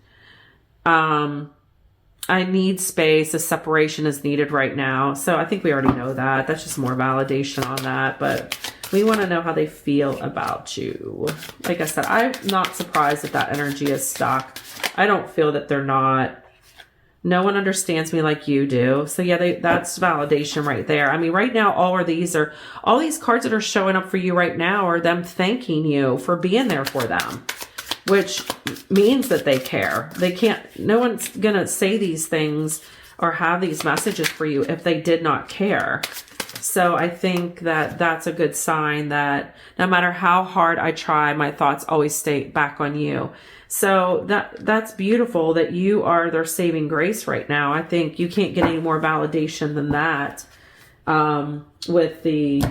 I need space. A separation is needed right now. So I think we already know that. That's just more validation on that. But we want to know how they feel about you. Like I said, I'm not surprised that that energy is stuck. I don't feel that they're not. No one understands me like you do. So yeah, that's validation right there. I mean, right now, all these cards that are showing up for you right now are them thanking you for being there for them, which means that they care. No one's going to say these things or have these messages for you if they did not care. So I think that that's a good sign that no matter how hard I try, my thoughts always stay back on you. So that's beautiful that you are their saving grace right now. I think you can't get any more validation than that with the,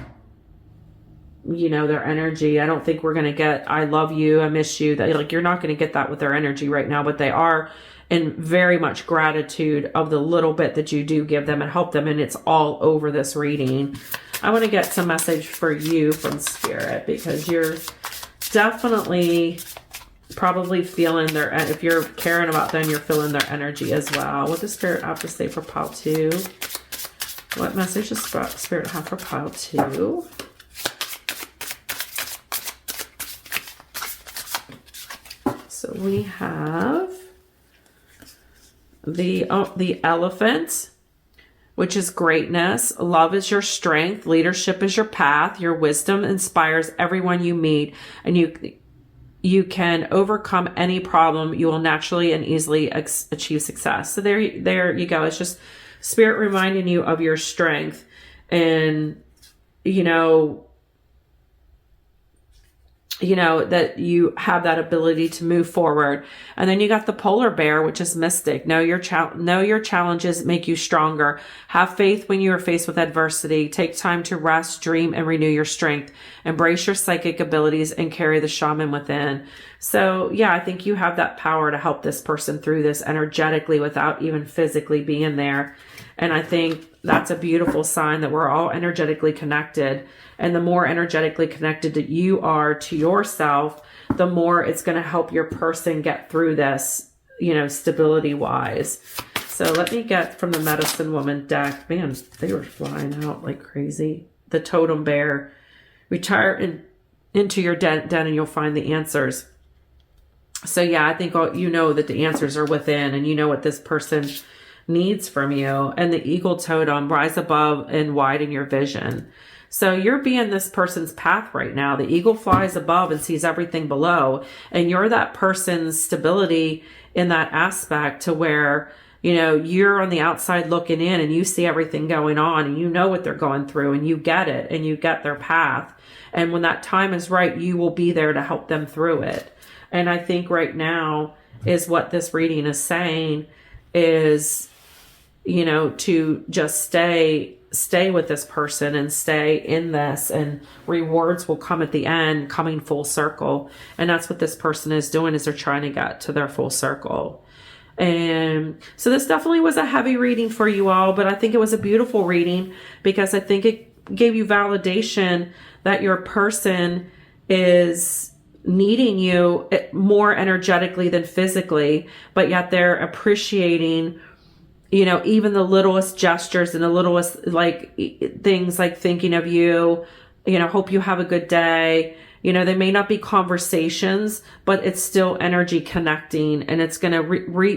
you know, their energy. I don't think we're going to get, I love you, I miss you. That, like, you're not going to get that with their energy right now, but they are in very much gratitude of the little bit that you do give them and help them. And it's all over this reading. I want to get some message for you from Spirit, because you're definitely probably feeling their, if you're caring about them, you're feeling their energy as well. What does Spirit have to say for pile 2? What message does Spirit have for pile 2? So we have the Elephant, which is greatness. Love is your strength. Leadership is your path. Your wisdom inspires everyone you meet, and you can overcome any problem. You will naturally and easily achieve success. So there you go. It's just Spirit reminding you of your strength, and you know that you have that ability to move forward. And then you got the Polar Bear, which is mystic. Know your challenges make you stronger. Have faith when you are faced with adversity. Take time to rest, dream, and renew your strength. Embrace your psychic abilities and carry the shaman within. So yeah, I think you have that power to help this person through this energetically without even physically being there. And I think that's a beautiful sign that we're all energetically connected. And the more energetically connected that you are to yourself, the more it's going to help your person get through this, you know, stability wise. So let me get from the Medicine Woman deck. Man, they were flying out like crazy. The Totem Bear. Retire into your den and you'll find the answers. So yeah, I think you know that the answers are within, and you know what this person needs from you. And the Eagle Totem, rise above and widen your vision. So you're being this person's path right now. The eagle flies above and sees everything below. And you're that person's stability in that aspect, to where, you know, you're on the outside looking in and you see everything going on and you know what they're going through and you get it and you get their path. And when that time is right, you will be there to help them through it. And I think right now is what this reading is saying is, you know, to just stay with this person and stay in this, and rewards will come at the end, coming full circle. And that's what this person is doing, is they're trying to get to their full circle. And so this definitely was a heavy reading for you all, but I think it was a beautiful reading, because I think it gave you validation that your person is needing you more energetically than physically, but yet they're appreciating, you know, even the littlest gestures and the littlest like things, like thinking of you, you know, hope you have a good day. You know, they may not be conversations, but it's still energy connecting, and it's going to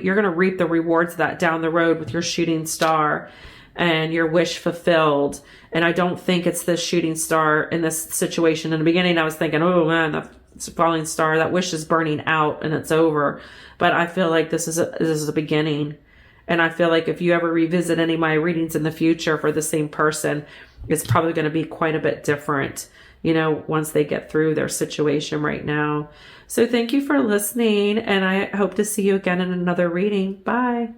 you're going to reap the rewards of that down the road with your shooting star and your wish fulfilled. And I don't think it's the shooting star in this situation. In the beginning, I was thinking, oh man, the falling star, that wish is burning out and it's over. But I feel like this is a beginning. And I feel like if you ever revisit any of my readings in the future for the same person, it's probably going to be quite a bit different, you know, once they get through their situation right now. So thank you for listening, and I hope to see you again in another reading. Bye.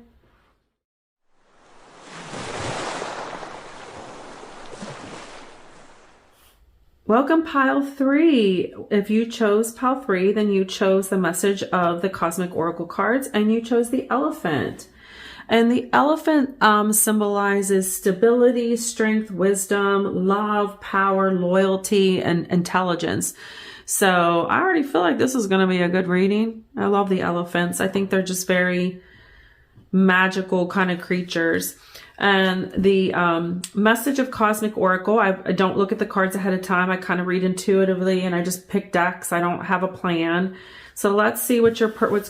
Welcome, pile 3. If you chose pile 3, then you chose the message of the Cosmic Oracle cards, and you chose the elephant. And the elephant symbolizes stability, strength, wisdom, love, power, loyalty, and intelligence. So I already feel like this is going to be a good reading. I love the elephants. I think they're just very magical kind of creatures. And the message of Cosmic Oracle, I don't look at the cards ahead of time. I kind of read intuitively, and I just pick decks. I don't have a plan. So let's see what's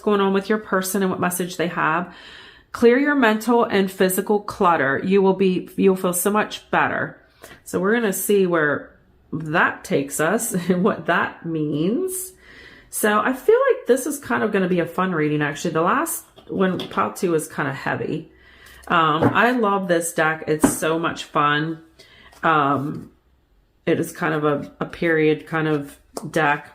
going on with your person and what message they have. Clear your mental and physical clutter. You'll feel so much better. So we're going to see where that takes us and what that means. So I feel like this is kind of going to be a fun reading, actually. The last one, pile 2, is kind of heavy. I love this deck. It's so much fun. It is kind of a period kind of deck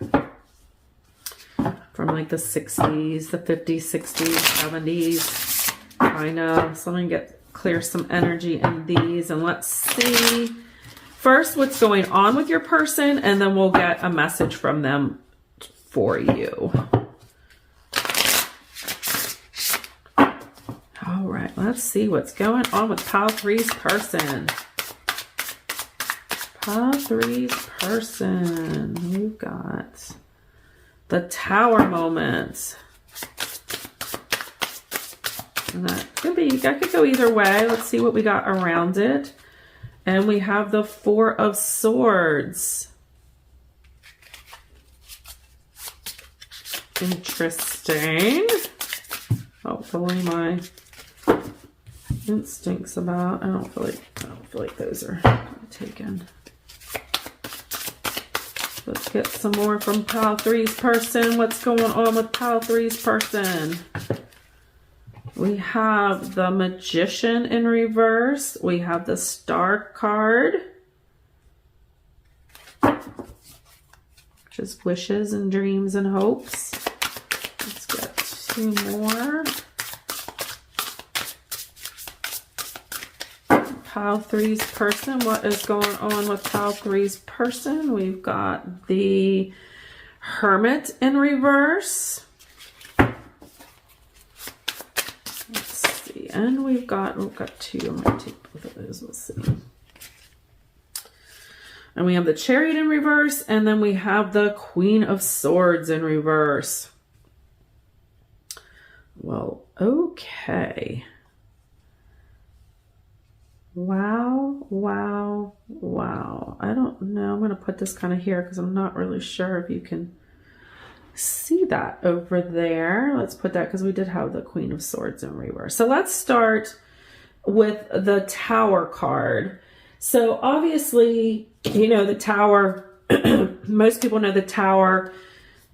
from like the 60s, the 50s, 60s, 70s. I know. So let me clear some energy in these, and let's see first what's going on with your person, and then we'll get a message from them for you. All right, let's see what's going on with pile 3's person. Pile 3's person. We've got the Tower moment. And that could go either way. Let's see what we got around it. And we have the 4 of Swords. Interesting. Hopefully my instincts about, I don't feel like those are taken. Let's get some more from pile 3's person. What's going on with pile 3's person? We have the Magician in reverse. We have the Star card, which is wishes and dreams and hopes. Let's get 2 more. Pile 3's person. What is going on with pile 3's person? We've got the Hermit in reverse. And we've got 2. I'm going to take both of those. We'll see. And we have the Chariot in reverse. And then we have the Queen of Swords in reverse. Well, okay. Wow, wow, wow. I don't know. I'm going to put this kind of here because I'm not really sure if you can see that over there. Let's put that because we did have the Queen of Swords in reverse. So let's start with the Tower card. So obviously, you know, the Tower, most people know the Tower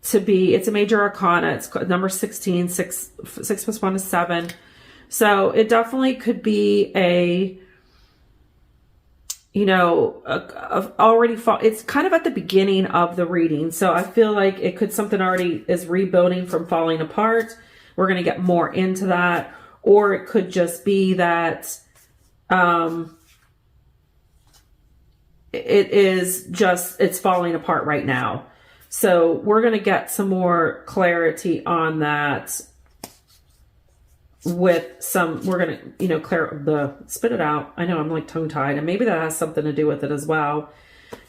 to be, it's a major arcana. It's number 16, 6 plus 1 is 7. So it definitely could be a, you know, it's kind of at the beginning of the reading. So I feel like it could, something already is rebuilding from falling apart. We're going to get more into that. Or it could just be that it's falling apart right now. So we're going to get some more clarity on that with some, we're going to, you know, spit it out. I know I'm like tongue tied, and maybe that has something to do with it as well,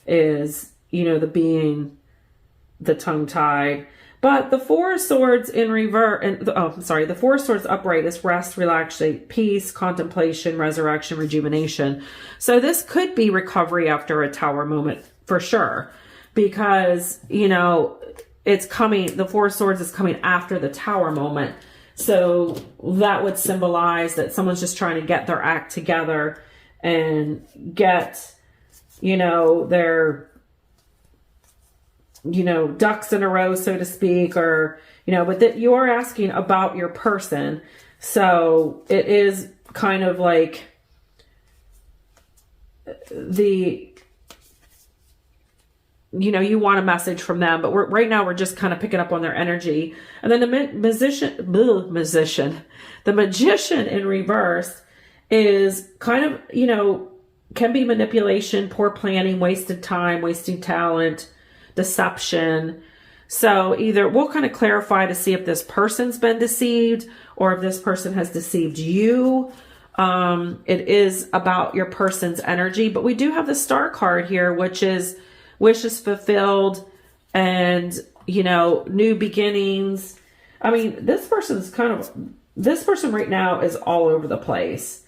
is, you know, the tongue tied. But the 4 of Swords in reverse, and the 4 of Swords upright is rest, relaxation, peace, contemplation, resurrection, rejuvenation. So this could be recovery after a Tower moment for sure. because, you know, it's coming, the Four of Swords is coming after the Tower moment. So that would symbolize that someone's just trying to get their act together and get, you know, their, you know, ducks in a row, so to speak, or, you know, but that you're asking about your person. So it is kind of like the, you know, you want a message from them, but right now we're just kind of picking up on their energy. And then the magician in reverse is kind of, you know, can be manipulation, poor planning, wasted time, wasting talent, deception. So either we'll kind of clarify to see if this person's been deceived or if this person has deceived you. It is about your person's energy, but we do have the Star card here, which is wishes fulfilled and, you know, new beginnings. I mean, this person right now is all over the place.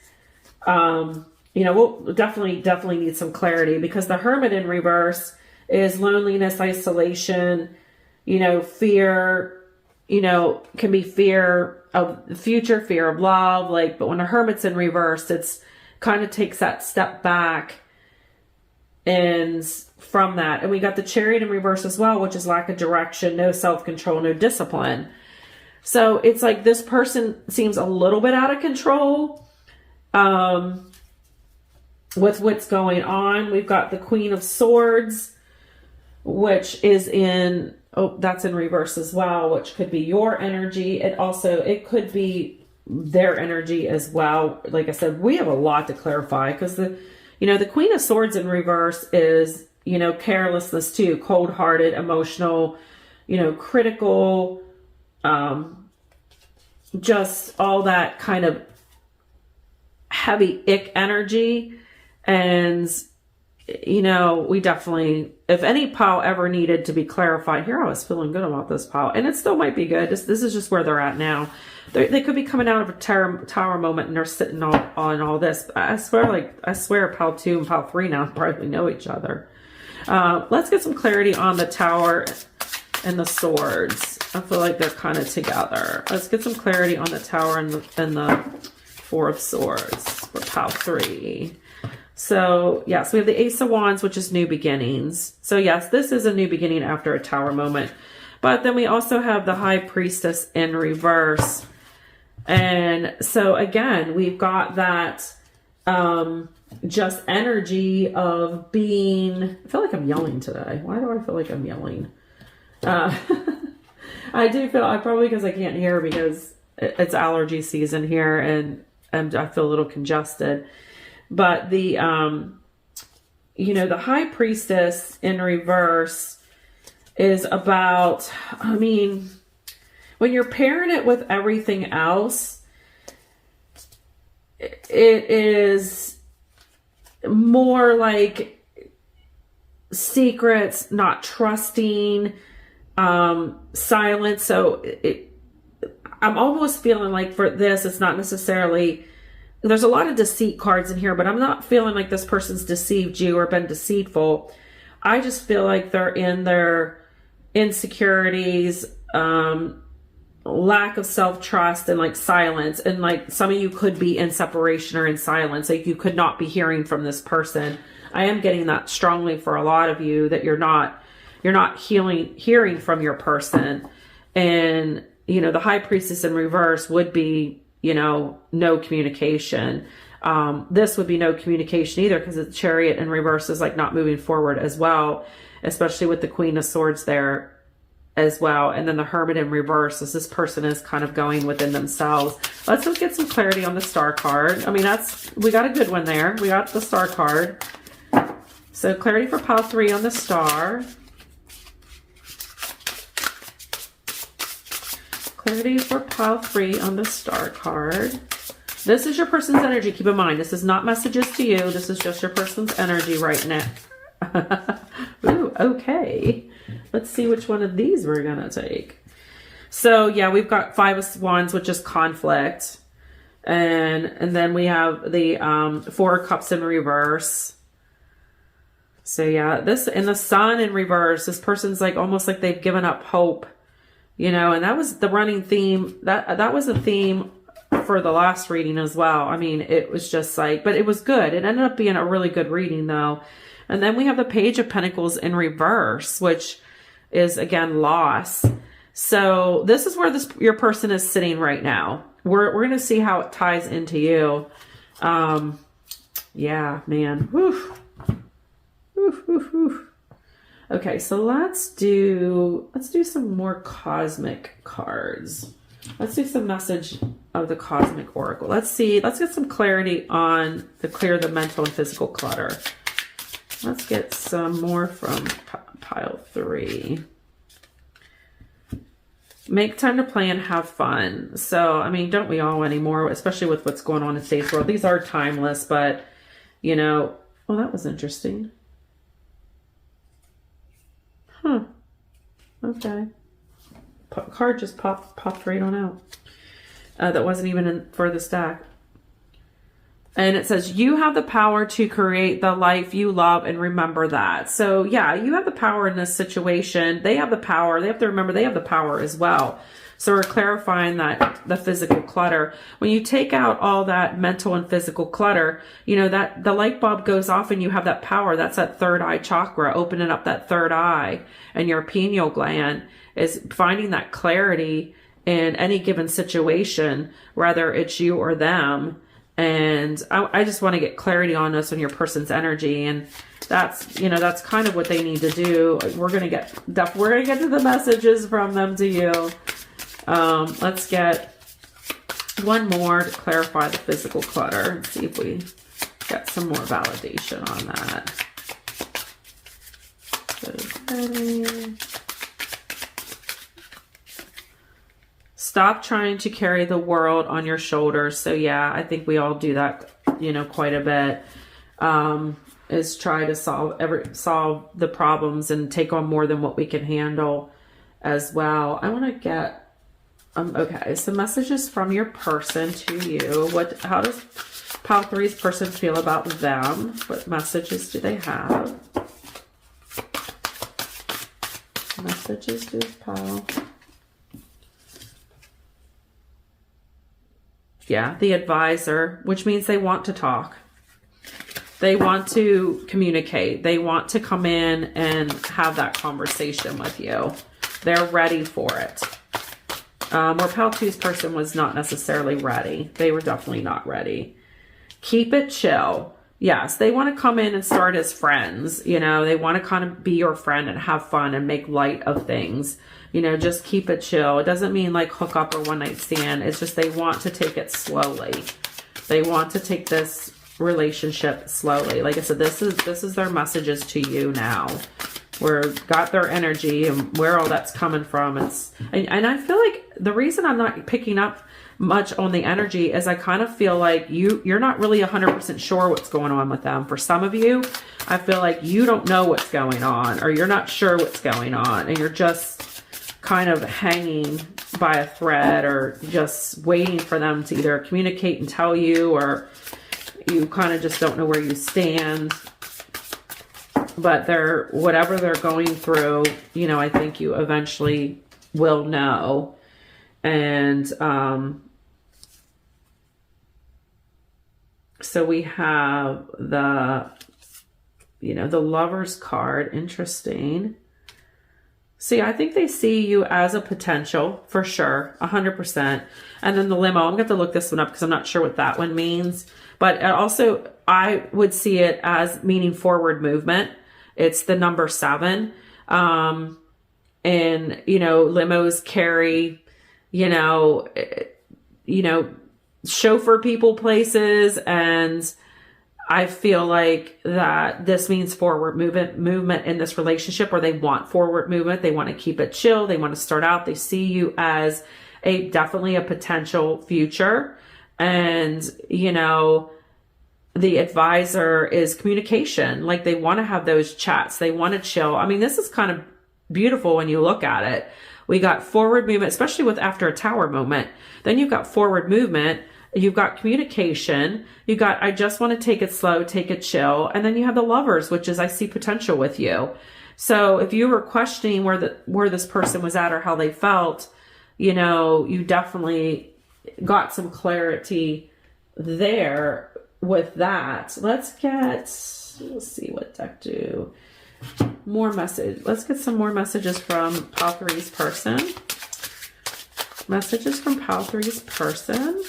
You know, we'll definitely need some clarity, because the Hermit in reverse is loneliness, isolation, you know, fear, you know, can be fear of the future, fear of love, like, but when a Hermit's in reverse, it's kind of takes that step back and from that. And we got the Chariot in reverse as well, which is lack of direction, no self-control, no discipline. So it's like this person seems a little bit out of control with what's going on. We've got the Queen of Swords, which is in, oh, that's in reverse as well, which could be your energy. It could be their energy as well. Like I said, we have a lot to clarify, because the Queen of Swords in reverse is, you know, carelessness too, cold-hearted, emotional, you know, critical, just all that kind of heavy ick energy. And, you know, we definitely, if any pile ever needed to be clarified here, I was feeling good about this pile, and it still might be good. This is just where they're at now. They could be coming out of a tower moment and they're sitting on all this. I swear pile 2 and pile 3 now probably know each other. Let's get some clarity on the Tower and the Swords. I feel like they're kind of together. Let's get some clarity on the Tower and the Four of Swords for pile 3. So, yes, we have the Ace of Wands, which is new beginnings. So, yes, this is a new beginning after a Tower moment. But then we also have the High Priestess in reverse. And so, again, we've got that just energy of being... I feel like I'm yelling today. Why do I feel like I'm yelling? I do feel... Probably because I can't hear, because it's allergy season here, and I feel a little congested. But the, you know, the High Priestess in reverse is about, I mean, when you're pairing it with everything else, it is more like secrets, not trusting, silence. So I'm almost feeling like for this, it's not necessarily... There's a lot of deceit cards in here, but I'm not feeling like this person's deceived you or been deceitful. I just feel like they're in their insecurities, lack of self-trust, and like silence. And like some of you could be in separation or in silence. Like you could not be hearing from this person. I am getting that strongly for a lot of you, that you're not hearing from your person. And, you know, the High Priestess in reverse would be, you know, no communication. This would be no communication either, because the Chariot in reverse is like not moving forward as well, especially with the Queen of Swords there as well. And then the Hermit in reverse, as this person is kind of going within themselves. Let's just get some clarity on the Star card. I mean, we got a good one there. We got the Star card. So clarity for pile 3 on the Star. Clarity for pile 3 on the Star card. This is your person's energy. Keep in mind, this is not messages to you. This is just your person's energy right now. Ooh, okay. Let's see which one of these we're going to take. So, yeah, we've got 5 of Wands, which is conflict. And then we have the 4 of Cups in reverse. So yeah, this in the sun in reverse, this person's like almost like they've given up hope, you know, and that was the running theme. That was a theme for the last reading as well. I mean, it was just like, but it was good. It ended up being a really good reading though. And then we have the Page of Pentacles in reverse, which is again loss. So this is where your person is sitting right now. We're going to see how it ties into you. Yeah, man. Whew. Whew, whew, whew. Okay, so let's do some more cosmic cards. Let's do some message of the Cosmic Oracle. Let's get some clarity on clear the mental and physical clutter. Let's get some more from pile 3. Make time to play and have fun. So, I mean, don't we all anymore, especially with what's going on in today's world. These are timeless, but, you know, well, that was interesting. Huh. Okay. Card just popped right on out. That wasn't even for the stack. And it says, you have the power to create the life you love and remember that. So yeah, you have the power in this situation. They have the power. They have to remember they have the power as well. So we're clarifying that the physical clutter. When you take out all that mental and physical clutter, you know, that the light bulb goes off and you have that power. That's that third eye chakra, opening up that third eye, and your pineal gland is finding that clarity in any given situation, whether it's you or them. And I just want to get clarity on this on your person's energy. And that's, you know, that's kind of what they need to do. We're going to get to the messages from them to you. Let's get one more to clarify the physical clutter and see if we get some more validation on that. Okay. Stop trying to carry the world on your shoulders. So yeah, I think we all do that, you know, quite a bit. Is try to solve the problems and take on more than what we can handle as well. I want to get okay, so messages from your person to you. How does pile 3's person feel about them? What messages do they have? Messages to pile. Yeah, the advisor, which means they want to talk. They want to communicate. They want to come in and have that conversation with you. They're ready for it. Where pile 2's person was not necessarily ready. They were definitely not ready. Keep it chill. Yes, they want to come in and start as friends. You know, they want to kind of be your friend and have fun and make light of things. You know, just keep it chill. It doesn't mean like hook up or one night stand. It's just they want to take it slowly. They want to take this relationship slowly. Like I said, this is their messages to you now. We're got their energy and where all that's coming from. And I feel like the reason I'm not picking up much on the energy is I kind of feel like you're not really 100% sure what's going on with them. For some of you, I feel like you don't know what's going on, or you're not sure what's going on, and you're just kind of hanging by a thread, or just waiting for them to either communicate and tell you, or you kind of just don't know where you stand. But whatever they're going through, you know, I think you eventually will know. And so we have the Lover's card. Interesting. See, I think they see you as a potential for sure, 100%. And then the limo, I'm going to have to look this one up because I'm not sure what that one means. But also, I would see it as meaning forward movement. It's the number 7. And, you know, limos carry, you know, chauffeur people places. And I feel like that this means forward movement in this relationship, or they want forward movement. They want to keep it chill. They want to start out. They see you as definitely a potential future. And, you know, the advisor is communication. Like they want to have those chats. They want to chill. I mean, this is kind of beautiful when you look at it. We got forward movement, especially with after a tower moment. Then you've got forward movement. you've got communication, you got, I just want to take it slow, take it chill. And then you have the Lovers, which is, I see potential with you. So if you were questioning where this person was at or how they felt, you know, you definitely got some clarity there with that. Let's see what deck do. More message. Let's get some more messages from Pile 3's person. Messages from Pile 3's person.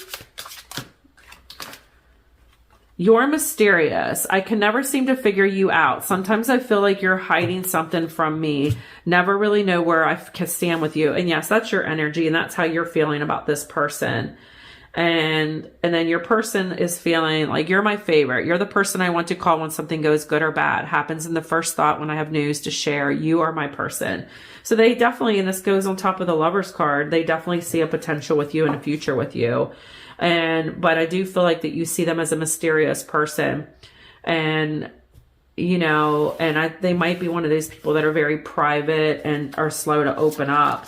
You're mysterious. I can never seem to figure you out. Sometimes I feel like you're hiding something from me. Never really know where I can stand with you. And yes, that's your energy, and that's how you're feeling about this person. And then your person is feeling like, you're my favorite. You're the person I want to call when something goes good or bad. Happens in the first thought when I have news to share. You are my person. So they definitely, and this goes on top of the Lovers card, they definitely see a potential with you and a future with you. But I do feel like that you see them as a mysterious person, and, you know, and they might be one of those people that are very private and are slow to open up.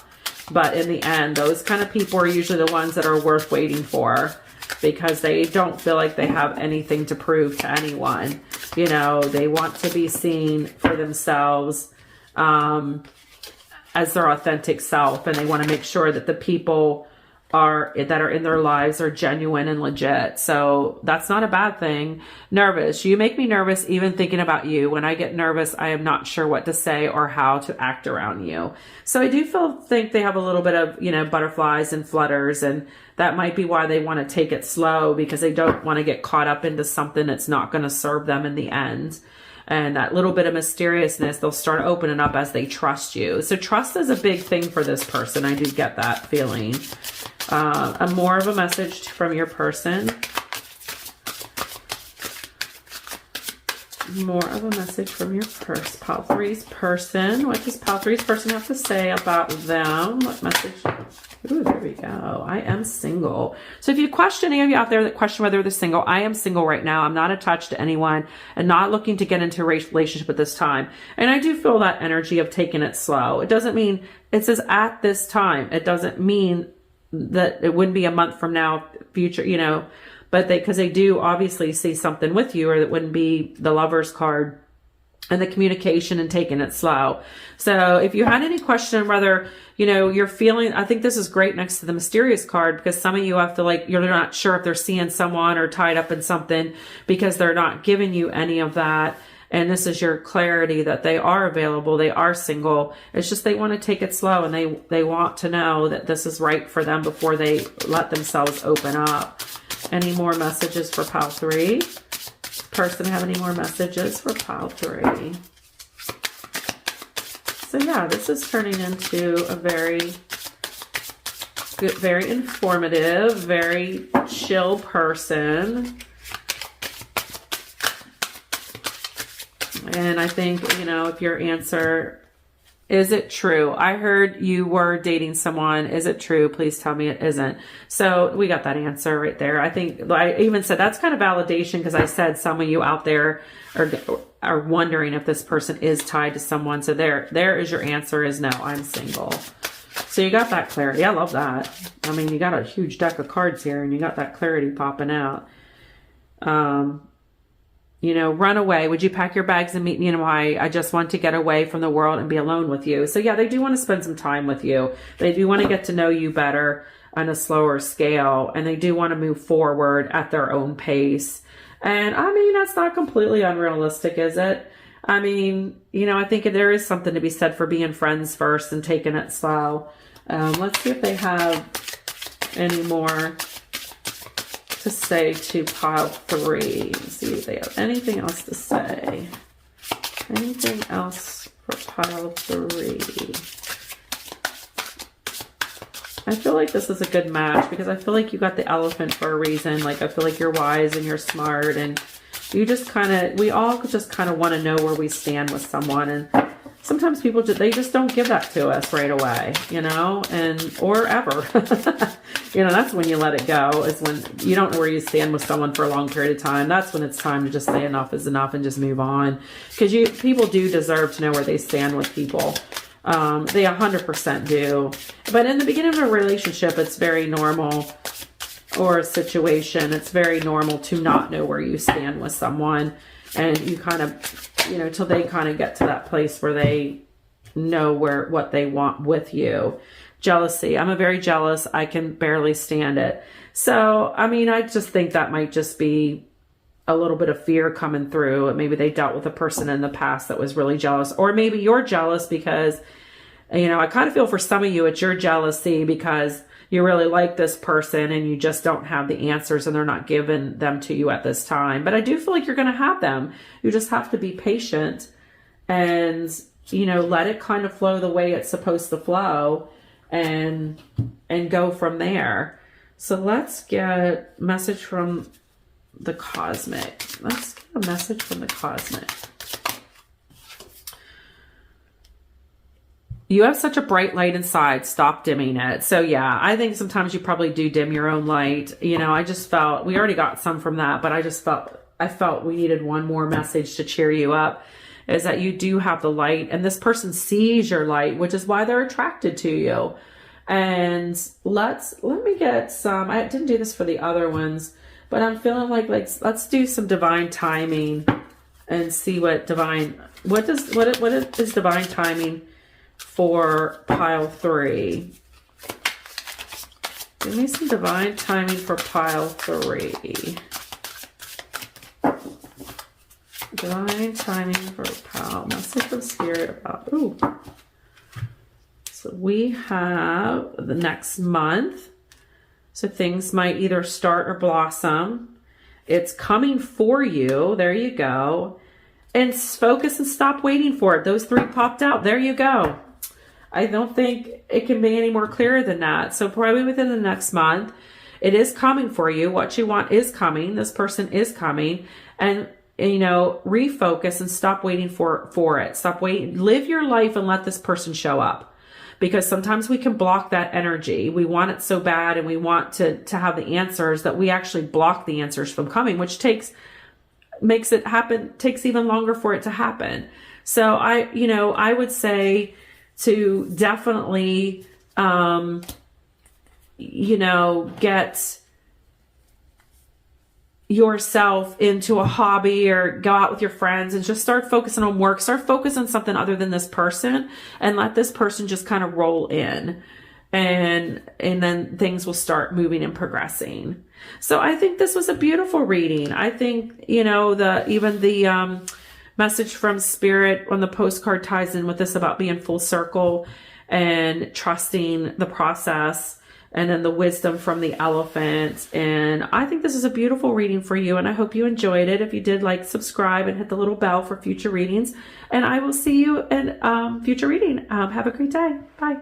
But in the end, those kind of people are usually the ones that are worth waiting for, because they don't feel like they have anything to prove to anyone. You know, they want to be seen for themselves, as their authentic self. And they want to make sure that the people that are in their lives are genuine and legit. So that's not a bad thing. Nervous. You make me nervous even thinking about you. When I get nervous, I am not sure what to say or how to act around you. So I do think they have a little bit of, you know, butterflies and flutters, and that might be why they want to take it slow, because they don't want to get caught up into something that's not going to serve them in the end. And that little bit of mysteriousness, they'll start opening up as they trust you. So trust is a big thing for this person. I do get that feeling. More of a message from your person. More of a message from your Pile 3's person. What does Pile 3's person have to say about them? What message? Ooh, there we go. I am single. So if you question, any of you out there that question whether they're single, I am single right now. I'm not attached to anyone and not looking to get into a relationship at this time. And I do feel that energy of taking it slow. It doesn't mean, it says at this time. It doesn't mean that it wouldn't be a month from now, future, you know, but because they do obviously see something with you, or it wouldn't be the Lovers card, and the communication and taking it slow. So if you had any question whether, you know, you're feeling, I think this is great next to the mysterious card, because some of you, I feel like you're not sure if they're seeing someone or tied up in something, because they're not giving you any of that. And this is your clarity that they are available. They are single. It's just they want to take it slow, and they want to know that this is right for them before they let themselves open up. Any more messages for Pile 3? Person have any more messages for Pile 3? So yeah, this is turning into a very good, very informative, very chill person. And I think, you know, if your answer, is it true? I heard you were dating someone. Is it true? Please tell me it isn't. So we got that answer right there. I think I even said that's kind of validation, because I said some of you out there are wondering if this person is tied to someone. So there is your answer, is no, I'm single. So you got that clarity. I love that. I mean, you got a huge deck of cards here, and you got that clarity popping out. You know, run away. Would you pack your bags and meet me in Hawaii? I just want to get away from the world and be alone with you. So yeah, they do want to spend some time with you. They do want to get to know you better on a slower scale, and they do want to move forward at their own pace. And I mean, that's not completely unrealistic, is it? I mean, you know, I think there is something to be said for being friends first and taking it slow. Let's see if they have any more to say to Pile 3. Let's see if they have anything else to say. Anything else for Pile 3? I feel like this is a good match, because I feel like you got the Elephant for a reason. Like, I feel like you're wise and you're smart, and you just kind of, we all just kind of want to know where we stand with someone. And sometimes people they just don't give that to us right away, you know, or ever. You know, that's when you let it go, is when you don't know where you stand with someone for a long period of time. That's when it's time to just say enough is enough and just move on. Because people do deserve to know where they stand with people. They 100% do. But in the beginning of a relationship, it's very normal or a situation. It's very normal to not know where you stand with someone, and you kind of, till they kind of get to that place where they know what they want with you. Jealousy. I'm a very jealous. I can barely stand it. So, I mean, I just think that might just be a little bit of fear coming through. Maybe they dealt with a person in the past that was really jealous, or maybe you're jealous because, I kind of feel for some of you, it's your jealousy because you really like this person and you just don't have the answers and they're not giving them to you at this time. But I do feel like you're going to have them. You just have to be patient and, let it kind of flow the way it's supposed to flow and go from there. So let's get a message from the cosmic. Let's get a message from the cosmic. You have such a bright light inside. Stop dimming it. So yeah, I think sometimes you probably do dim your own light. I just felt, we already got some from that, but I felt we needed one more message to cheer you up, is that you do have the light and this person sees your light, which is why they're attracted to you. And let me get some, I didn't do this for the other ones, but I'm feeling like let's do some divine timing and see what is divine timing for pile 3. Give me some divine timing for pile 3. Divine timing for pile. Message from spirit about. Ooh. So we have the next month. So things might either start or blossom. It's coming for you. There you go. And focus and stop waiting for it. Those 3 popped out. There you go. I don't think it can be any more clearer than that. So probably within the next month, it is coming for you. What you want is coming. This person is coming. And, refocus and stop waiting for it. Stop waiting. Live your life and let this person show up. Because sometimes we can block that energy. We want it so bad and we want to have the answers that we actually block the answers from coming, which makes it happen, takes even longer for it to happen. So I would say to definitely, get yourself into a hobby or go out with your friends and just start focusing on work, start focusing on something other than this person and let this person just kind of roll in and then things will start moving and progressing. So I think this was a beautiful reading. I think, the message from spirit on the postcard ties in with this about being full circle and trusting the process, and then the wisdom from the elephant. And I think this is a beautiful reading for you. And I hope you enjoyed it. If you did, subscribe and hit the little bell for future readings. And I will see you in future reading. Have a great day. Bye.